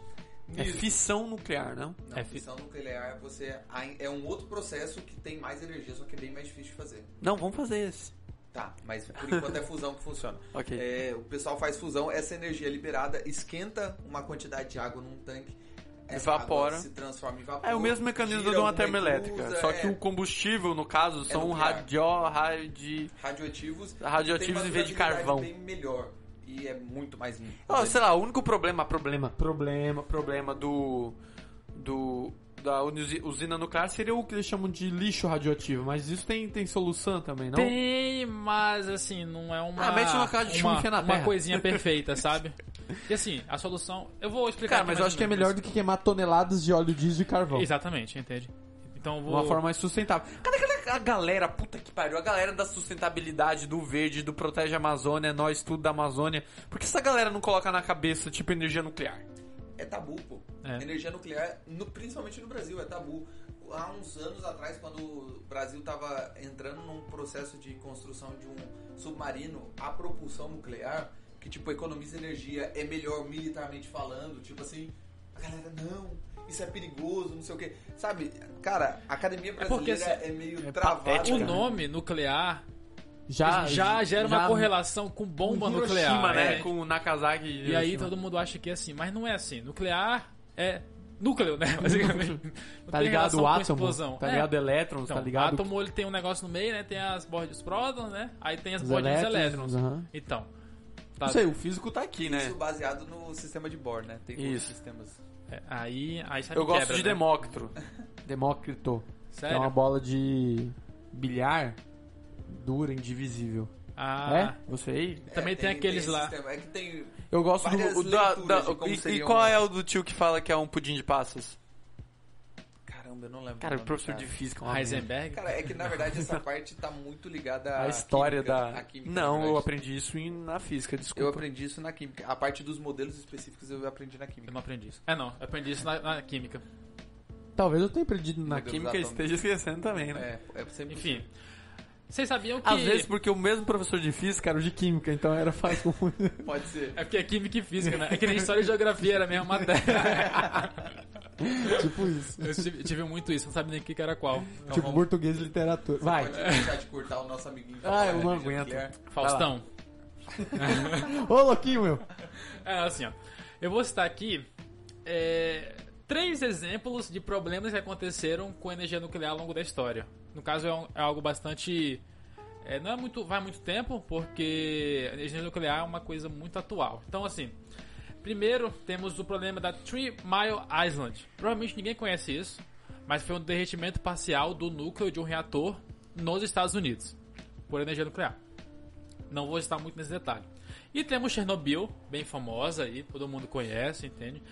É fissão nuclear, não? Fissão nuclear é um outro processo que tem mais energia, só que é bem mais difícil de fazer. Não, vamos fazer esse. Tá, mas por enquanto é fusão que funciona. Ok. O pessoal faz fusão, essa energia liberada esquenta uma quantidade de água num tanque, evapora, se transforma em vapor. É o mesmo mecanismo de uma termoelétrica, só que o combustível, no caso, são radioativos em vez de carvão. Bem melhor e é muito mais limpo. Sei lá, o único problema da usina nuclear seria o que eles chamam de lixo radioativo, mas isso tem solução também, não? Tem, mas assim, não é mete uma caixa de chumbo e enfia na terra. Uma coisinha perfeita, sabe? E assim, a solução... Eu vou explicar... Cara, mas eu acho que é melhor do que queimar toneladas de óleo diesel e carvão. Exatamente, entende? Então eu vou... Uma forma mais sustentável. Cadê a galera, puta que pariu, a galera da sustentabilidade, do verde, do Protege a Amazônia, nós tudo da Amazônia. Por que essa galera não coloca na cabeça, tipo, energia nuclear? É tabu, pô. Energia nuclear, principalmente no Brasil, é tabu. Há uns anos atrás, quando o Brasil estava entrando num processo de construção de um submarino a propulsão nuclear, que tipo, economiza energia, é melhor militarmente falando, tipo assim, a galera, não, isso é perigoso, não sei o que. Sabe, cara, a academia brasileira é meio travada. O nome nuclear... Já gera uma correlação com bomba nuclear. Hiroshima, né? Com Nagasaki e aí todo mundo acha que é assim. Mas não é assim. Nuclear é núcleo, né? Basicamente. Tá ligado o átomo? Tá ligado elétrons? Então, tá ligado? O átomo ele tem um negócio no meio, né? Tem as bordas prótons, né? Aí tem as bordas elétrons. Então. Não sei, o físico tá aqui, né? Isso baseado no sistema de Bohr, né? Tem outros sistemas. Aí eu gosto de Demócrito. Sério? Que é uma bola de bilhar dura, indivisível. Você aí? Também tem aqueles lá. É que tem. Eu gosto e qual é o do tio que fala que é um pudim de passas? Caramba, eu não lembro. Cara, o professor de física. Heisenberg? Cara, é que na verdade essa parte tá muito ligada à história química, química. Não, eu aprendi isso na física, desculpa. Eu aprendi isso na química. A parte dos modelos específicos eu aprendi na química. Eu não aprendi isso. Eu aprendi isso na química. Talvez eu tenha aprendido na química e esteja esquecendo também, né? Enfim. Vocês sabiam que... Às vezes porque o mesmo professor de física era o de química, então era fácil. Pode ser. É porque é química e física, né? É que nem história e geografia era a mesma matéria. Tipo isso. Eu tive muito isso, não sabia nem o que era qual. Então, tipo português e literatura. Vai. Pode deixar de cortar o nosso amiguinho. Eu não aguento. Faustão. Ô, louquinho, meu. Assim, ó. Eu vou citar aqui 3 exemplos de problemas que aconteceram com energia nuclear ao longo da história. No caso, é algo bastante... não é muito, vai muito tempo, porque a energia nuclear é uma coisa muito atual. Então, assim, primeiro temos o problema da 3 Mile Island. Provavelmente ninguém conhece isso, mas foi um derretimento parcial do núcleo de um reator nos Estados Unidos, por energia nuclear. Não vou estar muito nesse detalhe. E temos Chernobyl, bem famosa aí, todo mundo conhece, entende?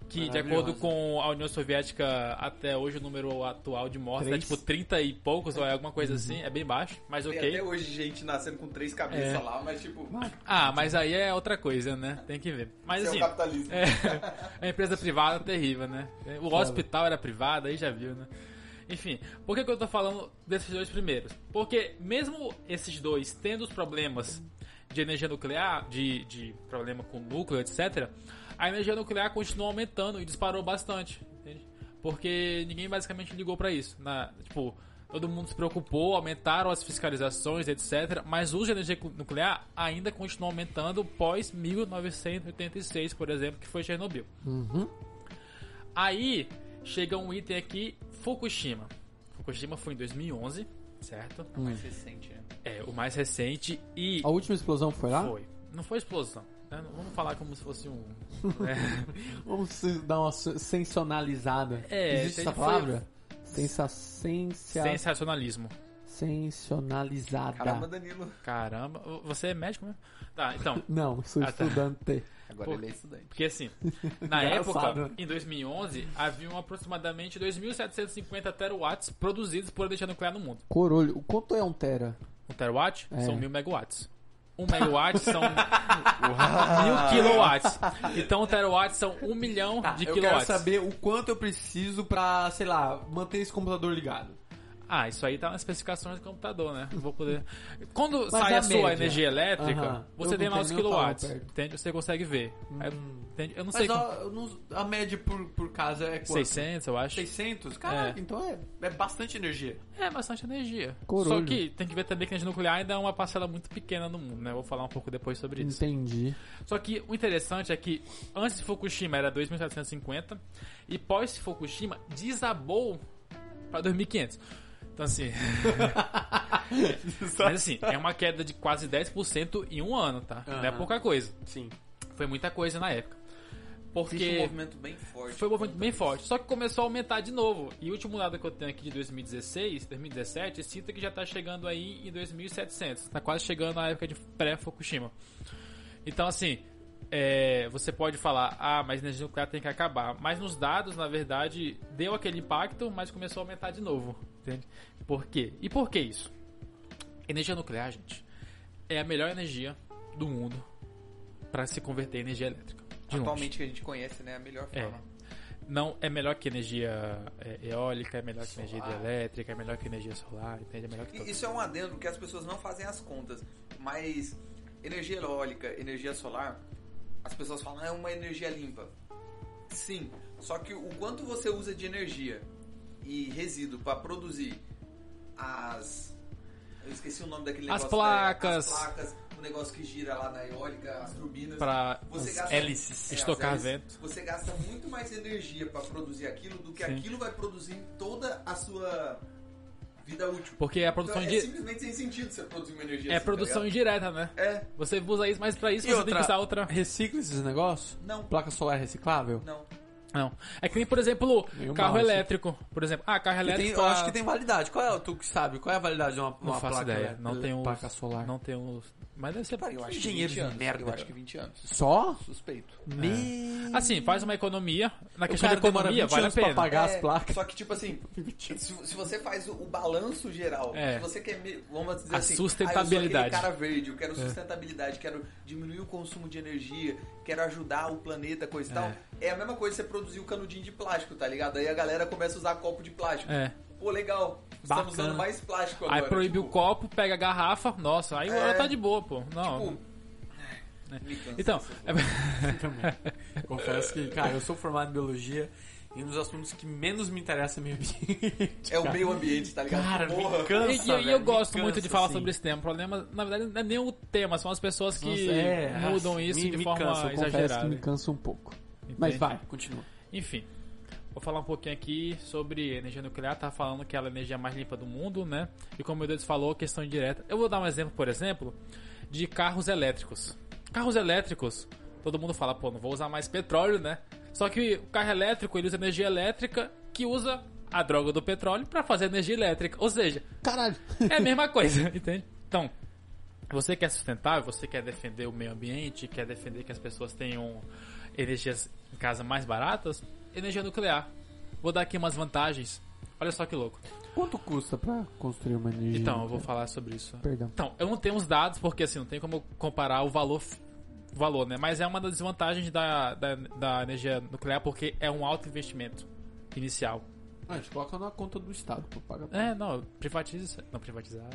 Que de acordo com a União Soviética, até hoje o número atual de mortes é tipo 30 e poucos, ou é alguma coisa assim, é bem baixo, mas tem ok. Até hoje gente nascendo com 3 cabeças lá, mas tipo... mas aí é outra coisa, né? Tem que ver. Mas assim, é o capitalismo. A empresa privada é terrível, né? O hospital era privado, aí já viu, né? Enfim, por que eu tô falando desses 2 primeiros? Porque mesmo esses 2 tendo os problemas de energia nuclear, de problema com núcleo, etc., a energia nuclear continuou aumentando e disparou bastante, entende? Porque ninguém basicamente ligou pra isso. Tipo, todo mundo se preocupou, aumentaram as fiscalizações, etc., mas o uso de energia nuclear ainda continuou aumentando pós 1986, por exemplo, que foi Chernobyl. Aí chega um item aqui, Fukushima. Fukushima foi em 2011, certo? O mais recente, né? O mais recente e... A última explosão foi lá? Foi. Não foi explosão. Vamos falar como se fosse um... Vamos dar uma sensacionalizada. Existe essa palavra? Sensacionalismo. Sensacionalizada. Caramba, Danilo. Caramba. Você é médico mesmo? Tá, então... Não, sou estudante. Agora ele é estudante. Porque assim, na época, em 2011, haviam aproximadamente 2.750 terawatts produzidos por energia nuclear no mundo. Corolho, quanto é um tera? Um terawatt são 1.000 megawatts. 1 megawatt são 1.000 quilowatts. Então, um terawatt são 1 milhão de quilowatts. Eu quero saber o quanto eu preciso pra, sei lá, manter esse computador ligado. Isso aí tá nas especificações do computador, né? Vou poder... Quando sai a sua energia elétrica, você tem lá os quilowatts. Entende? Você consegue ver. Eu não sei a média por casa é quanto? 600, eu acho. 600? Caraca, então é bastante energia. É bastante energia. Corolho. Só que tem que ver também que a energia nuclear ainda é uma parcela muito pequena no mundo, né? Eu vou falar um pouco depois sobre isso. Entendi. Só que o interessante é que antes de Fukushima era 2.750 e pós Fukushima desabou para 2.500. Então, assim... Mas, assim, é uma queda de quase 10% em um ano, tá? Não é pouca coisa. Sim. Foi muita coisa na época. Porque existe um movimento bem forte. Foi um movimento bem forte. Só que começou a aumentar de novo. E o último dado que eu tenho aqui de 2016, 2017, cita que já está chegando aí em 2.700. Está quase chegando à época de pré-Fukushima. Então, assim, você pode falar, mas a energia nuclear tem que acabar. Mas nos dados, na verdade, deu aquele impacto, mas começou a aumentar de novo. Entende? Por quê? E por que isso? Energia nuclear, gente, é a melhor energia do mundo para se converter em energia elétrica. Atualmente que a gente conhece, né? A melhor forma. Não é melhor que energia eólica, é melhor que energia hidrelétrica, é melhor que energia solar, entende? É melhor que Isso é um adendo que as pessoas não fazem as contas. Mas energia eólica, energia solar, as pessoas falam, é uma energia limpa. Sim, só que o quanto você usa de energia e resíduo para produzir eu esqueci o nome daquele negócio. As placas, o negócio que gira lá na eólica, as turbinas. Para hélices, estocar vento. Você gasta muito mais energia para produzir aquilo do que aquilo vai produzir em toda a sua vida útil. Porque a produção então, simplesmente sem sentido você produzir uma energia assim, produção indireta, né? Você usa isso, mas para isso você tem que usar outra. Recicla esses negócios? Não. Placa solar reciclável? Não. É que nem, por exemplo, carro elétrico. Por exemplo, carro elétrico. Eu acho que tem validade. Tu que sabe? Qual é a validade de uma placa ideia. Não tem placa solar? Não tem mas deve ser eu acho dinheiro de merda. Eu acho que 20 anos. Só? Suspeito. Assim, faz uma economia. Na questão de economia, vale a pena. Pra pagar as placas. Só que, tipo assim, se você faz o balanço geral, se você quer, vamos dizer assim, sustentabilidade. Eu sou aquele cara verde, eu quero sustentabilidade, quero diminuir o consumo de energia, quero ajudar o planeta, coisa e tal. É a mesma coisa você produzir o canudinho de plástico, tá ligado? Aí a galera começa a usar copo de plástico. Pô, legal. Estamos usando mais plástico agora. Aí proíbe o copo, pega a garrafa. Nossa, aí ela tá de boa, pô. Não. Então, confesso que, cara, eu sou formado em biologia e um dos assuntos que menos me interessa é meio ambiente. É o meio ambiente, tá ligado? Cara, me cansa, e eu gosto muito de falar sobre esse tema. O problema, na verdade, não é nem o tema, são as pessoas que mudam isso de forma exagerada. Confesso que me cansa um pouco. Entende? Mas vai, continua. Enfim. Vou falar um pouquinho aqui sobre energia nuclear. Tá falando que ela é a energia mais limpa do mundo, né? E como o Deus falou, questão indireta. Eu vou dar um exemplo, por exemplo, de carros elétricos. Carros elétricos, todo mundo fala, não vou usar mais petróleo, né? Só que o carro elétrico, ele usa energia elétrica que usa a droga do petróleo para fazer energia elétrica. Ou seja, caralho, é a mesma coisa, entende? Então, você quer sustentável, você quer defender o meio ambiente, quer defender que as pessoas tenham energias em casa mais baratas, energia nuclear. Vou dar aqui umas vantagens. Olha só que louco. Quanto custa pra construir uma energia? Então, eu vou falar sobre isso. Perdão. Então, eu não tenho os dados, porque assim, não tem como comparar o valor, né? Mas é uma das desvantagens da energia nuclear, porque é um alto investimento inicial. A gente coloca na conta do Estado pra pagar. Não, privatiza. Não, privatizar.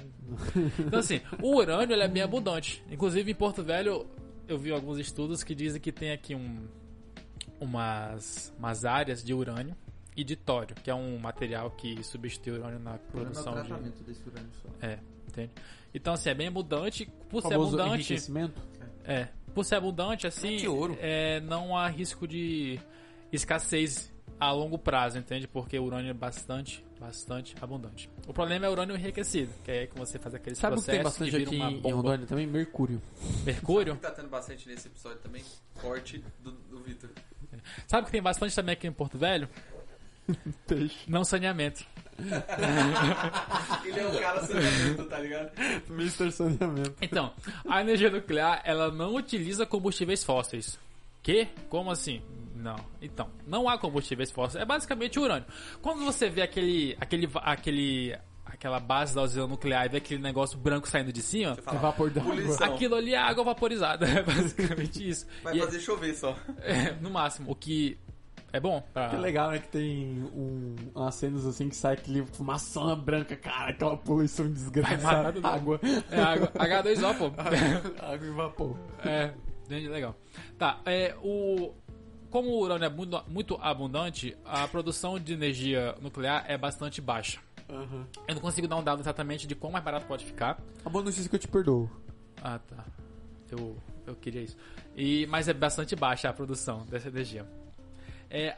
Então, assim, o urânio ele é bem abundante. Inclusive, em Porto Velho, eu vi alguns estudos que dizem que tem aqui umas áreas de urânio e de tório, que é um material que substitui o urânio na produção de... desse urânio só. Entende? Então, assim, é bem abundante. Por ser famoso abundante... enriquecimento? Por ser abundante, assim, de ouro. Não há risco de escassez a longo prazo, entende? Porque o urânio é bastante abundante. O problema é o urânio enriquecido, que é que você faz aqueles processos. Sabe o que tem bastante aqui em Rondônia também? Mercúrio. Mercúrio? Tá tendo bastante nesse episódio também, corte do Vitor. Sabe o que tem bastante também aqui em Porto Velho? Peixe. Não saneamento. Ele é o cara saneamento, tá ligado? Mr. Saneamento. Então, a energia nuclear, ela não utiliza combustíveis fósseis. Que? Como assim? Não. Então, não há combustíveis fósseis. É basicamente urânio. Quando você vê aquela base da usina nuclear e vê aquele negócio branco saindo de cima, é vapor d'água. Aquilo ali é água vaporizada. É basicamente isso. Vai fazer chover só. No máximo. O que é bom. Que legal, né? Que tem umas cenas assim que sai aquele fumaçona branca, cara, aquela poluição desgraçada. Água. É água. H2O, pô. Água e vapor. Bem legal. Tá, como o urânio é muito abundante, a produção de energia nuclear é bastante baixa. Uhum. Eu não consigo dar um dado exatamente de quão mais barato pode ficar. A boa notícia é que eu te perdoo. Ah, tá. Eu queria isso. Mas é bastante baixa a produção dessa energia.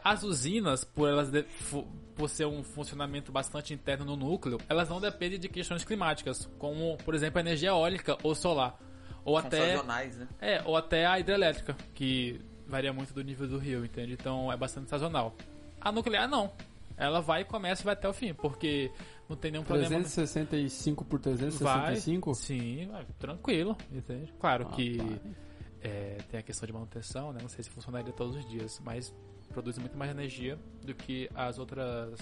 As usinas, por ser um funcionamento bastante interno no núcleo, elas não dependem de questões climáticas, como, por exemplo, a energia eólica ou solar. Ou são até sazonais, né? Ou até a hidrelétrica, que varia muito do nível do rio, entende? Então é bastante sazonal. A nuclear não. Ela vai e começa e vai até o fim, porque não tem nenhum problema. 365 por 365? Vai, sim, vai, tranquilo, entende? Claro que tem a questão de manutenção, né? Não sei se funcionaria todos os dias, mas produz muito mais energia do que as outras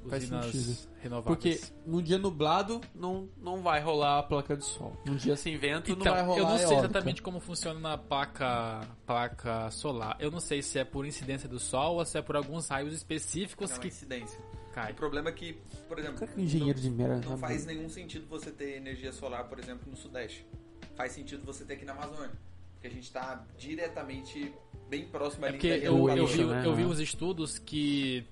usinas renováveis. Porque num dia nublado não vai rolar a placa de sol. Num dia sem vento então, não vai rolar. Eu não sei eólica. exatamente como funciona na placa solar. Eu não sei se é por incidência do sol ou se é por alguns raios específicos Não, que incidência. cai. O problema é que, por exemplo, Será que o engenheiro de merda não faz nenhum sentido você ter energia solar, por exemplo, no Sudeste. Faz sentido você ter aqui na Amazônia. Porque a gente está diretamente bem próximo ali Porque da linha do eu vi uns estudos que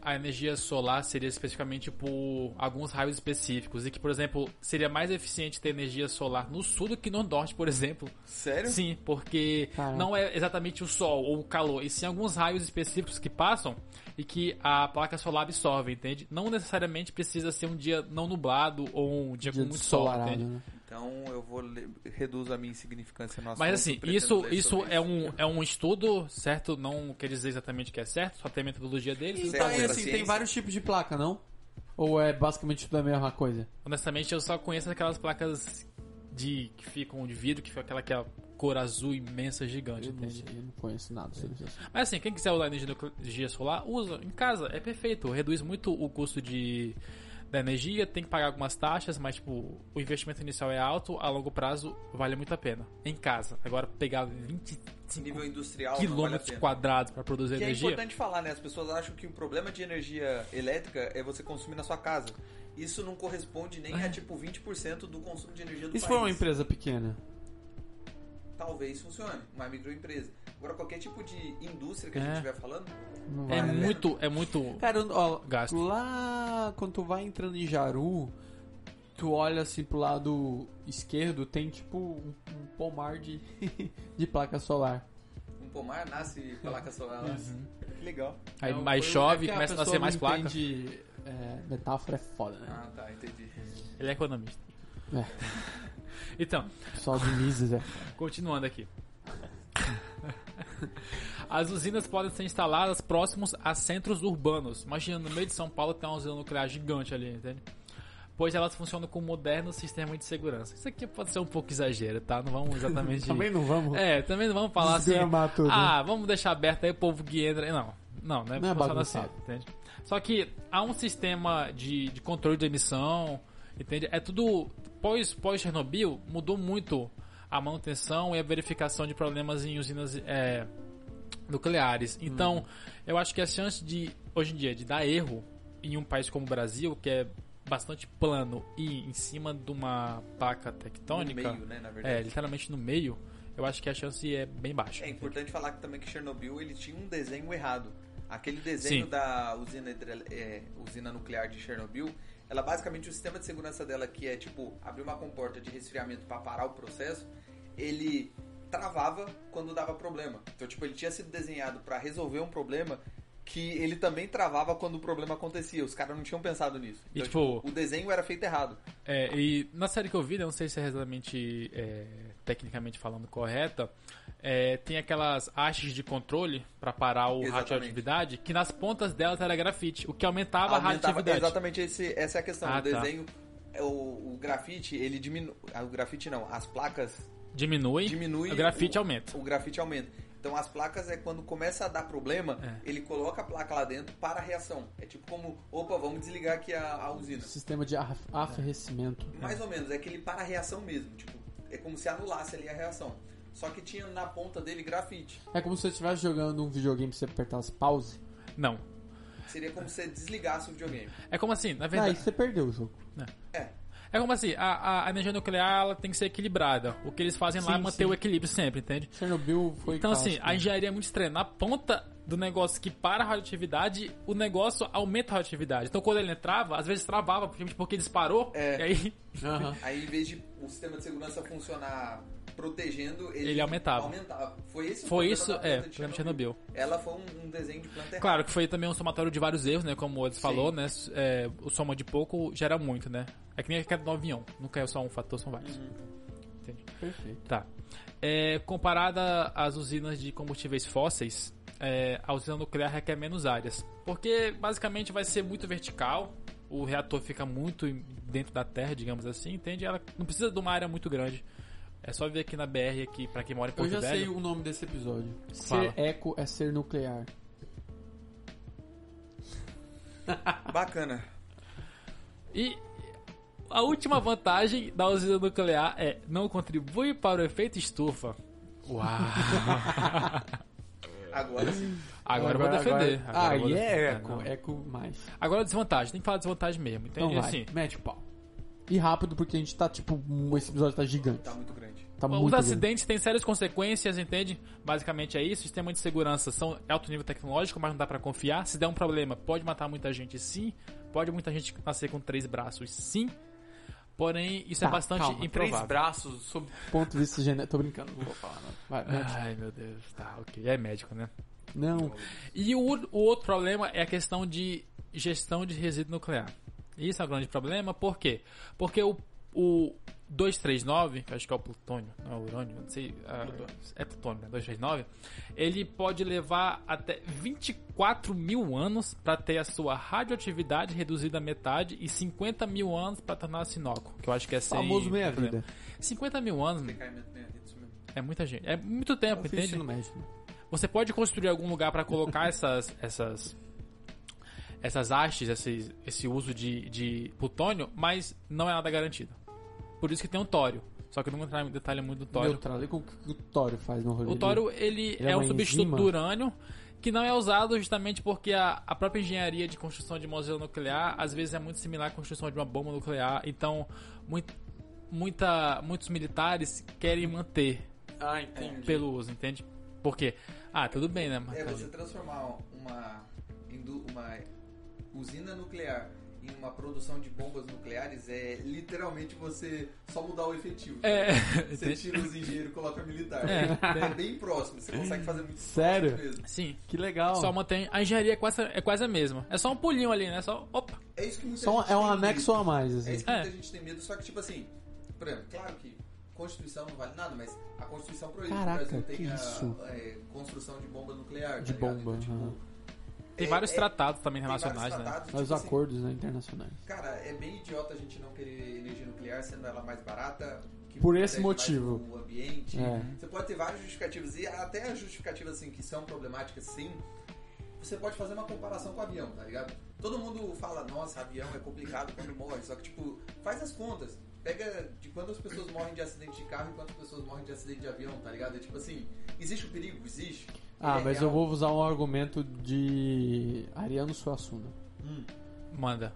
a energia solar seria especificamente por alguns raios específicos. E que, por exemplo, seria mais eficiente ter energia solar no sul do que no norte, por exemplo. Sério? Sim, porque não é exatamente o sol ou o calor, e sim alguns raios específicos que passam e que a placa solar absorve, entende? Não necessariamente precisa ser um dia não nublado ou um dia com muito sol, entende? Né? Então eu reduzo a minha insignificância no assunto. Mas assim, isso é um estudo, certo? Não quer dizer exatamente que é certo, só tem a metodologia deles. Então, Certo, assim, tem vários tipos de placa, não? Ou é basicamente tudo a mesma coisa? Honestamente, eu só conheço aquelas placas que ficam de vidro, que fica aquela que é a cor azul imensa, gigante, entende? Eu não conheço nada sobre isso. Mas assim, quem quiser usar energia solar, usa em casa, é perfeito. Reduz muito o custo da energia, tem que pagar algumas taxas, mas tipo, o investimento inicial é alto, a longo prazo vale muito a pena. Em casa. Agora pegar 25 nível industrial quilômetros quadrados para produzir que energia. É importante falar, né? As pessoas acham que o problema de energia elétrica é você consumir na sua casa. Isso não corresponde nem a tipo 20% do consumo de energia do país. E se for uma empresa pequena? Talvez funcione, uma microempresa. Agora, qualquer tipo de indústria que a gente estiver falando... É muito Cara, ó, gasto. Lá, quando tu vai entrando em Jaru, tu olha assim pro lado esquerdo, tem tipo um pomar de placa solar. Um pomar nasce placa solar lá. Que legal. Aí mais chove e começa a nascer mais placa. Metáfora é foda, né? Ah, tá, entendi. Ele é economista. Então, pessoal de Mises, continuando aqui. As usinas podem ser instaladas próximos a centros urbanos. Imagina, no meio de São Paulo tem uma usina nuclear gigante ali, entende? Pois elas funcionam com um moderno sistema de segurança. Isso aqui pode ser um pouco exagero, tá? Não vamos exatamente... Também não vamos... também não vamos falar assim... Tudo. Vamos deixar aberto aí o povo que entra... Não é bagunçado. assim, entende? Só que há um sistema de controle de emissão, entende? É tudo... Pós-Chernobyl, mudou muito a manutenção e a verificação de problemas em usinas nucleares. Então, eu acho que a chance hoje em dia, de dar erro em um país como o Brasil, que é bastante plano e em cima de uma placa tectônica, no meio, né, na verdade. Literalmente no meio, eu acho que a chance é bem baixa. É importante falar também que Chernobyl ele tinha um desenho errado. Aquele desenho da usina nuclear de Chernobyl, ela basicamente, o sistema de segurança dela, que é tipo abrir uma comporta de resfriamento para parar o processo, ele travava quando dava problema. Então, tipo, ele tinha sido desenhado para resolver um problema que ele também travava quando o problema acontecia. Os caras não tinham pensado nisso. Então, tipo, o desenho era feito errado. E na série que eu vi, não sei se é exatamente tecnicamente falando correta, tem aquelas hastes de controle para parar o radioatividade, que nas pontas delas era grafite, o que aumentava a radioatividade. Exatamente, essa é a questão. O desenho, o grafite, ele diminui... O grafite não, as placas... Diminui, o grafite aumenta. O grafite aumenta. Então as placas quando começa a dar problema, ele coloca a placa lá dentro para a reação. É tipo como, vamos desligar aqui a usina. Sistema de arrefecimento. Mais ou menos, é que ele para a reação mesmo. Tipo, é como se anulasse ali a reação. Só que tinha na ponta dele grafite. É como se você estivesse jogando um videogame e você apertasse pause? Não. Seria como se você desligasse o videogame. É como assim, na verdade... Aí você perdeu o jogo. É como assim, a energia nuclear ela tem que ser equilibrada. O que eles fazem lá é manter o equilíbrio sempre, entende? Chernobyl foi então assim, a engenharia é muito estranha. Na ponta do negócio que para a radioatividade, o negócio aumenta a radioatividade. Então quando ele trava, às vezes travava, porque disparou, e aí... Aí em vez de o sistema de segurança funcionar protegendo, ele aumentava. Foi esse o problema de Chernobyl. Ela foi um desenho de planta errada. Claro que foi também um somatório de vários erros, né? Como o Edson falou, né? O soma de pouco gera muito, né? É que nem a queda do avião. Não caiu só um fator, são vários. Entende? Perfeito. Tá. Comparada às usinas de combustíveis fósseis, a usina nuclear requer menos áreas. Porque basicamente vai ser muito vertical, o reator fica muito dentro da terra, digamos assim, entende? Ela não precisa de uma área muito grande. É só ver aqui na BR, aqui, pra quem mora em Porto Velho. Eu já sei o nome desse episódio. Fala. Ser eco é ser nuclear. Bacana. E a última vantagem da usina nuclear é não contribui para o efeito estufa. Uau! Agora sim. Agora eu vou defender. Agora eu vou defender. Eco. Não. Eco mais. Agora desvantagem. Tem que falar desvantagem mesmo. Entende? Então vai, Assim, mete o pau. E rápido, porque a gente tá, tipo, esse episódio tá gigante. Tá muito grande. Tá os muito acidentes têm sérias consequências, entende? Basicamente é isso. Sistema de segurança são alto nível tecnológico, mas não dá pra confiar. Se der um problema, pode matar muita gente, sim. Pode muita gente nascer com 3 braços, sim. Porém, isso é bastante improvável. 3 braços, sob ponto de vista genético. Tô brincando, não vou falar nada. Vai, mete. Ai, meu Deus. Tá, ok. É médico, né? Não. E o outro problema é a questão de gestão de resíduo nuclear. Isso é um grande problema, por quê? Porque o 239, que acho que é o plutônio, não é o urânio, não sei, é plutônio, né? 239, ele pode levar até 24 mil anos para ter a sua radioatividade reduzida à metade e 50 mil anos para tornar-se inócuo, que eu acho que é sem Famoso meia-vida. 50 mil anos é muita gente, é muito tempo, entende? Você pode construir algum lugar para colocar essas hastes, esse uso de plutônio, mas não é nada garantido. Por isso que tem o tório. Só que eu não vou entrar em detalhe muito do tório. Neutral, e com o que o tório faz no rolê? O tório, ele é um substituto do urânio, que não é usado justamente porque a própria engenharia de construção de uma usina nuclear, às vezes é muito similar à construção de uma bomba nuclear. Então, muitos militares querem manter pelo uso, entende? Por quê? Tudo bem, né? Você transformar uma usina nuclear em uma produção de bombas nucleares é literalmente você só mudar o efetivo. Você tira os engenheiros e coloca militar. É bem próximo, você consegue fazer muito. Sério? Mesmo. Sim. Que legal. Só mantém. A engenharia é quase a mesma. É só um pulinho ali, né? Só. Opa! É isso que muita gente tem um anexo medo. a mais, assim. É isso que muita gente tem medo, só que tipo assim, por exemplo, claro que Constituição não vale nada, mas a Constituição proíbe que o Brasil tenha construção de bomba nuclear. De bomba. Então, tipo, tem vários tratados também relacionais, né? Tipo os acordos, assim, internacionais. Cara, é bem idiota a gente não querer energia nuclear, sendo ela mais barata. Que por esse motivo. O ambiente. Você pode ter vários justificativos, e até as justificativas assim, que são problemáticas, sim. Você pode fazer uma comparação com o avião, tá ligado? Todo mundo fala, nossa, avião é complicado quando morre. Só que, tipo, faz as contas. Pega de quantas pessoas morrem de acidente de carro e quantas pessoas morrem de acidente de avião, tá ligado? É tipo assim, existe o perigo? Existe. Mas eu vou usar um argumento de Ariano Suassuna. Manda.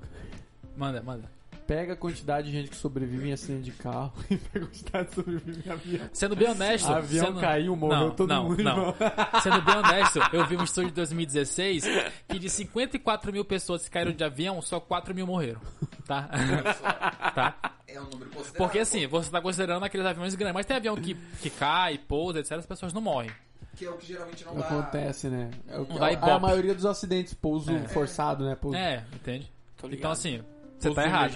Pega a quantidade de gente que sobrevive em acidente de carro e pega a quantidade que sobrevive em avião. Sendo bem honesto... Avião caiu, morreu todo mundo. Não. Sendo bem honesto, eu vi um estudo de 2016 que de 54 mil pessoas que caíram de avião, só 4 mil morreram. Tá? Tá? É um número considerável. Porque assim, você tá considerando aqueles aviões grandes, mas tem avião que cai, pousa, etc, as pessoas não morrem. Que é o que geralmente não dá... Acontece, né? A maioria dos acidentes, pouso forçado, né? Pouso... Entende? Então assim, você tá errado.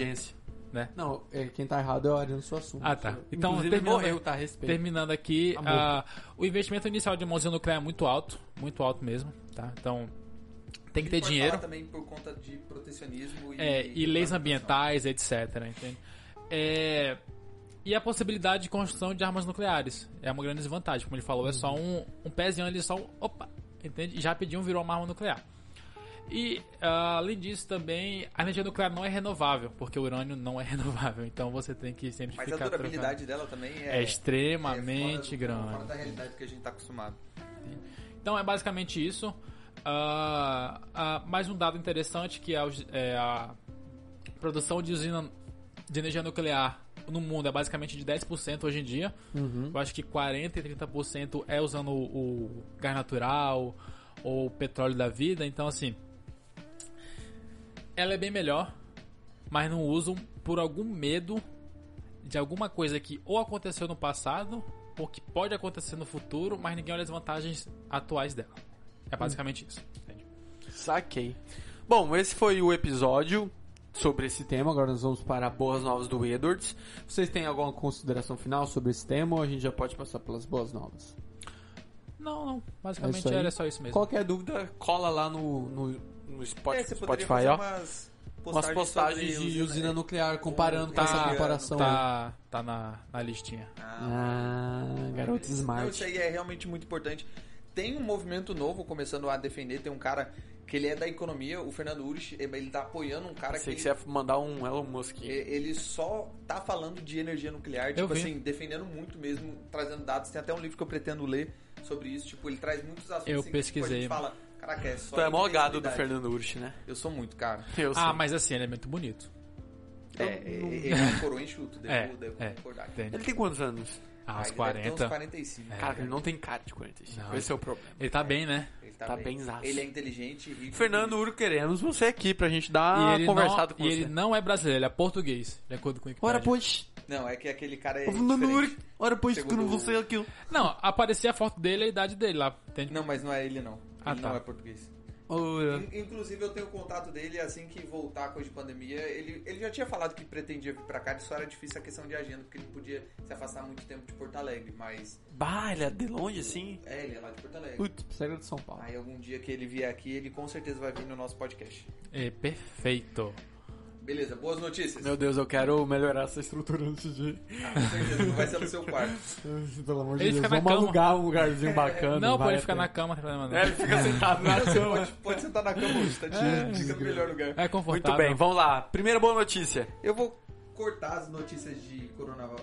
Né? Não, quem tá errado é o Ariano Suassuna. Tá. Então, morreu, tá? Respeito. Terminando aqui, o investimento inicial de uma usina nuclear é muito alto mesmo, tá? Então, tem que ter dinheiro. Falar também por conta de protecionismo e leis ambientais, etc. Entende? E a possibilidade de construção de armas nucleares é uma grande desvantagem, como ele falou, é só um pezinho ali, só entende? E já rapidinho virou uma arma nuclear. E, além disso, também, a energia nuclear não é renovável, porque o urânio não é renovável, então você tem que sempre ficar... Mas a durabilidade dela também é extremamente grande. Fora da realidade que a gente está acostumado. Então, é basicamente isso. Mais um dado interessante, que é a produção de usina de energia nuclear no mundo é basicamente de 10% hoje em dia. Eu acho que 40% e 30% é usando o gás natural ou o petróleo da vida, então assim... Ela é bem melhor, mas não usam por algum medo de alguma coisa que ou aconteceu no passado ou que pode acontecer no futuro, mas ninguém olha as vantagens atuais dela. É basicamente isso. Entende? Saquei. Bom, esse foi o episódio. sobre esse tema. Agora nós vamos para boas novas do Edwards. Vocês têm alguma consideração final sobre esse tema ou a gente já pode passar pelas boas novas? Não. Basicamente era só isso mesmo. Qualquer dúvida, cola lá no Spotify, ó. Umas postagens de usina nuclear comparando com essa comparação. Tá na listinha. Garoto smart. Não, isso aí é realmente muito importante. Tem um movimento novo começando a defender. Tem um cara que ele é da economia, o Fernando Urich. Ele tá apoiando um cara que você ia mandar um Elon Musk. Ele só tá falando de energia nuclear, tipo assim, defendendo muito mesmo, trazendo dados. Tem até um livro que eu pretendo ler sobre isso. Tipo, ele traz muitos assuntos. Eu assim, pesquisei. Que, tipo, a gente fala, caraca, é só. Tu é mó gado do Fernando Urich, né? Eu sou muito, cara. Mas assim, ele é muito bonito. Ele é um coroa enxuto, devo concordar. Ele tem quantos anos? Uns 40. Uns 45. Cara, ele não tem cara de 45. Não, esse é o problema. Ele tá bem, né? Ele tá bem zaço. Ele é inteligente, rico. Fernando Uro, queremos você aqui pra gente dar uma conversada com você. E ele não é brasileiro, ele é português, de acordo com o Wikipedia. Ora, pois. Não, é que aquele cara é Fernando Uro, diferente. ora, pois, que não você aquilo. Não, aparecia a foto dele e a idade dele lá. Entende? Não, mas não é ele, não. Ele não é português. Inclusive, eu tenho contato dele assim que voltar a coisa de pandemia. Ele já tinha falado que pretendia vir pra cá, só era difícil a questão de agenda, porque ele não podia se afastar muito tempo de Porto Alegre, mas... Ele é de longe, assim? Ele é lá de Porto Alegre. Putz, saiu de São Paulo. Aí algum dia que ele vier aqui, ele com certeza vai vir no nosso podcast. Perfeito. Beleza, boas notícias. Meu Deus, eu quero melhorar essa estrutura antes de... com certeza, não vai ser no seu quarto. Pelo amor de Deus, vamos alugar um lugarzinho bacana. Não, pode ficar na cama, não tem problema não. Ele fica sentado na cama. Pode sentar na cama hoje, tá fica no melhor lugar. É confortável. Muito bem, vamos lá. Primeira boa notícia. Eu vou cortar as notícias de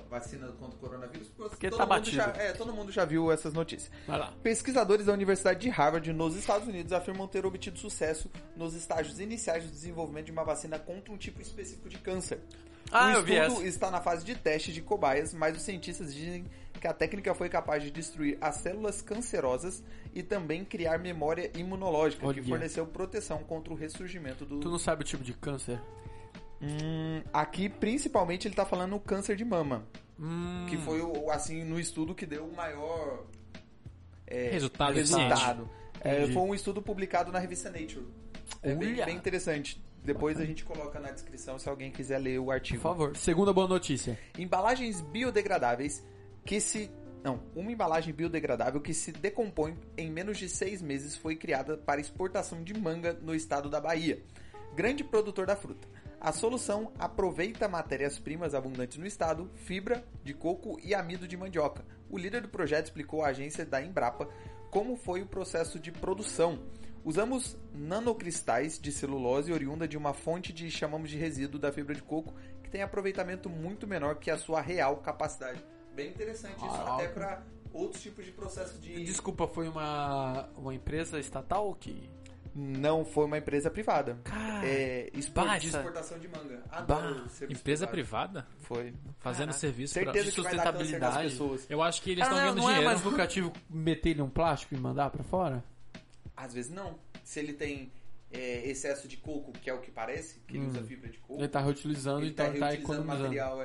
vacina contra o coronavírus, porque tá batido. Todo mundo já viu essas notícias. Vai lá. Pesquisadores da Universidade de Harvard, nos Estados Unidos, afirmam ter obtido sucesso nos estágios iniciais do desenvolvimento de uma vacina contra um tipo específico de câncer. O estudo está na fase de teste de cobaias, mas os cientistas dizem que a técnica foi capaz de destruir as células cancerosas e também criar memória imunológica, que forneceu proteção contra o ressurgimento do... Tu não sabe o tipo de câncer? Aqui, principalmente, ele tá falando o câncer de mama. Que foi, assim, no estudo que deu o maior resultado. Foi um estudo publicado na revista Nature. Bem interessante. Depois a gente coloca na descrição se alguém quiser ler o artigo. Por favor. Segunda boa notícia. Embalagens biodegradáveis uma embalagem biodegradável que se decompõe em menos de 6 meses foi criada para exportação de manga no estado da Bahia, grande produtor da fruta. A solução aproveita matérias-primas abundantes no estado, fibra de coco e amido de mandioca. O líder do projeto explicou à agência da Embrapa como foi o processo de produção. Usamos nanocristais de celulose oriunda de uma fonte de chamamos de resíduo da fibra de coco que tem aproveitamento muito menor que a sua real capacidade. Bem interessante isso, até para outros tipos de processo de... Desculpa, foi uma empresa estatal que... Não, foi uma empresa privada. Cara, de exportação de manga. Empresa privada? Foi. Fazendo serviço certeza pra que sustentabilidade das pessoas. Eu acho que eles estão ganhando dinheiro. Não é mais lucrativo meter ele um plástico e mandar pra fora? Às vezes não. Se ele tem excesso de coco, que é o que parece, que ele usa fibra de coco. Ele tá reutilizando, então ele tá economizando. Material,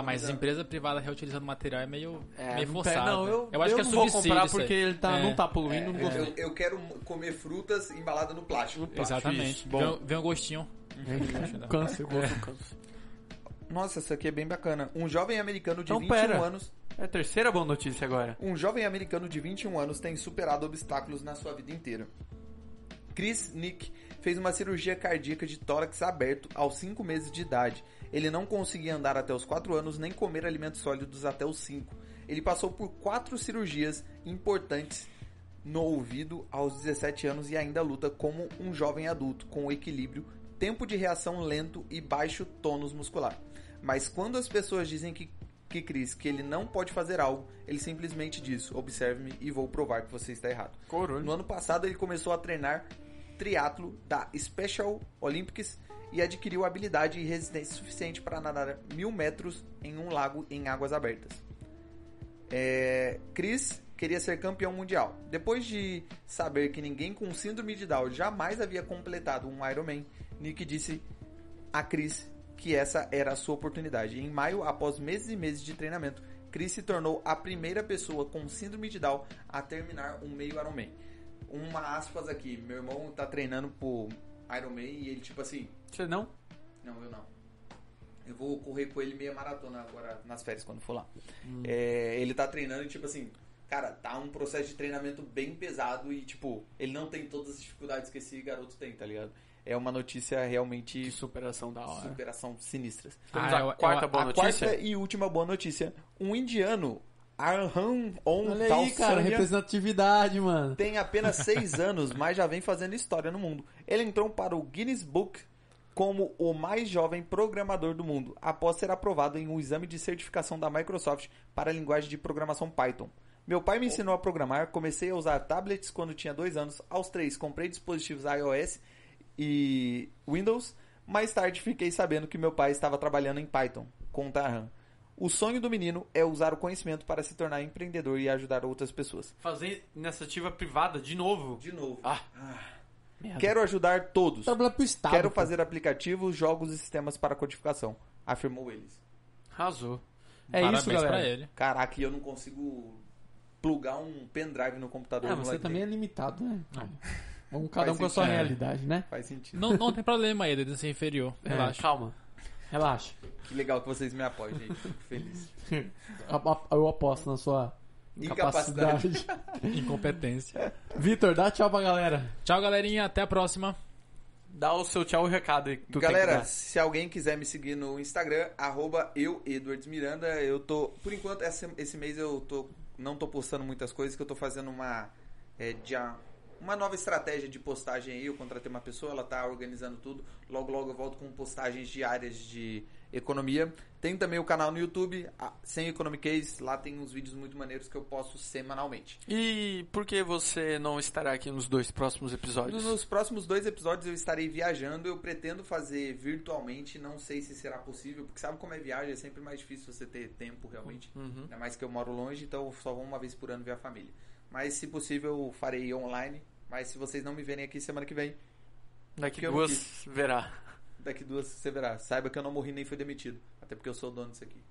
mas empresa privada reutilizando material é meio forçado. Eu acho que é não vou comprar porque ele não tá poluindo. Eu quero comer frutas embaladas no plástico. Exatamente. Vem um gostinho. Câncer. Nossa, isso aqui é bem bacana. Um jovem americano de 21 anos... É a terceira boa notícia agora. Um jovem americano de 21 anos tem superado obstáculos na sua vida inteira. Chris Nick fez uma cirurgia cardíaca de tórax aberto aos 5 meses de idade. Ele não conseguia andar até os 4 anos, nem comer alimentos sólidos até os 5. Ele passou por 4 cirurgias importantes no ouvido aos 17 anos e ainda luta como um jovem adulto, com equilíbrio, tempo de reação lento e baixo tônus muscular. Mas quando as pessoas dizem que ele não pode fazer algo, ele simplesmente diz: observe-me e vou provar que você está errado. Corulho. No ano passado ele começou a treinar triatlo da Special Olympics e adquiriu habilidade e resistência suficiente para nadar 1000 metros em um lago em águas abertas. Chris queria ser campeão mundial. Depois de saber que ninguém com síndrome de Down jamais havia completado um Ironman, Nick disse a Chris que essa era a sua oportunidade. Em maio, após meses e meses de treinamento, Chris se tornou a primeira pessoa com síndrome de Down a terminar um meio Ironman. Uma aspas aqui, meu irmão tá treinando pro Ironman e ele tipo assim... Você não? Não, eu não. Eu vou correr com ele meia maratona agora nas férias, quando for lá. Ele tá treinando e, tipo assim, cara, tá um processo de treinamento bem pesado e, tipo, ele não tem todas as dificuldades que esse garoto tem, tá ligado? É uma notícia realmente... De superação da hora. Superação sinistras. Temos a quarta boa notícia? Quarta e última boa notícia. Um indiano, Arhan On Olha aí, cara, representatividade, mano. Tem apenas 6 anos, mas já vem fazendo história no mundo. Ele entrou para o Guinness Book como o mais jovem programador do mundo, após ser aprovado em um exame de certificação da Microsoft para a linguagem de programação Python. Meu pai me ensinou a programar, comecei a usar tablets quando tinha 2 anos. Aos 3, comprei dispositivos iOS e Windows. Mais tarde, fiquei sabendo que meu pai estava trabalhando em Python, conta Arhan. O sonho do menino é usar o conhecimento para se tornar empreendedor e ajudar outras pessoas. Fazer iniciativa privada de novo? De novo. Merda. Quero ajudar todos. Trabalhar pro Estado. Quero fazer aplicativos, jogos e sistemas para codificação, afirmou eles. Arrasou. Parabéns isso, galera. pra ele. Caraca, e eu não consigo plugar um pendrive no computador. Ah, no você Lightning. também é limitado, né? Não. Vamos cada um Faz com a sua sentido. realidade, né? Faz sentido. Não tem problema aí de ser inferior. Relaxa. Calma. Relaxa. Que legal que vocês me apoiam, gente. Fico feliz. Eu aposto na sua Incapacidade. incapacidade. Incompetência. Vitor, dá tchau pra galera. Tchau, galerinha. Até a próxima. Dá o seu tchau e recado aí. Que tu tem que Galera, dar. se alguém quiser me seguir no Instagram, @Edwardsmiranda, eu tô... Por enquanto, esse mês não tô postando muitas coisas, que eu tô fazendo uma nova estratégia de postagem aí. Eu contratei uma pessoa, ela tá organizando tudo. Logo, logo eu volto com postagens diárias de economia. Tem também o canal no YouTube, Sem Economic, lá tem uns vídeos muito maneiros que eu posto semanalmente. E por que você não estará aqui nos 2 próximos episódios? Nos próximos 2 episódios eu estarei viajando. Eu pretendo fazer virtualmente, não sei se será possível, porque sabe como é viagem, é sempre mais difícil você ter tempo realmente. Ainda mais que eu moro longe, então eu só vou uma vez por ano ver a família. Mas se possível eu farei online. Mas se vocês não me verem aqui semana que vem, Daqui que eu 2 verá. daqui 2 você verá. Saiba que eu não morri nem fui demitido. Até porque eu sou o dono disso aqui.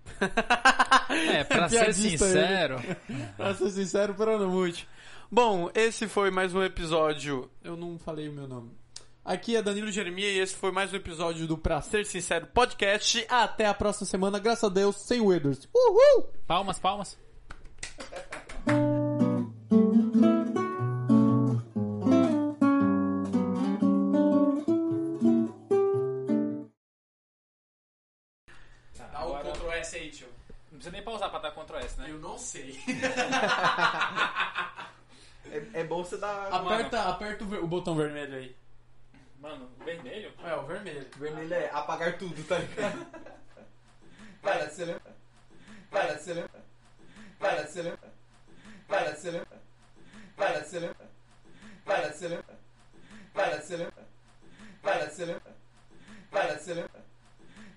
Pra ser Piadista sincero... Pra ser sincero, provavelmente. Bom, esse foi mais um episódio. Eu não falei o meu nome. Aqui é Danilo Jeremia e esse foi mais um episódio do Pra Ser Sincero Podcast. Até a próxima semana, graças a Deus, sem o Edwards. Uhul! Palmas, palmas. Dá o Ctrl S aí, tio. Não precisa nem pausar pra dar Ctrl S, né? Eu não sei. É bom você dar... Aperta o botão vermelho aí. Mano, vermelho? É, o vermelho. Vermelho é apagar tudo, tá ligado? Cara, você lembra? Cara, você lembra? Cara, você lembra? Cara, você lembra? Cara, você lembra? Cara, você lembra? Cara, você lembra? Cara, você lembra? Cara, você lembra?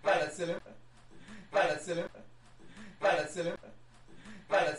Cara, você lembra? Cara, você lembra? Cara, você lembra? Cara,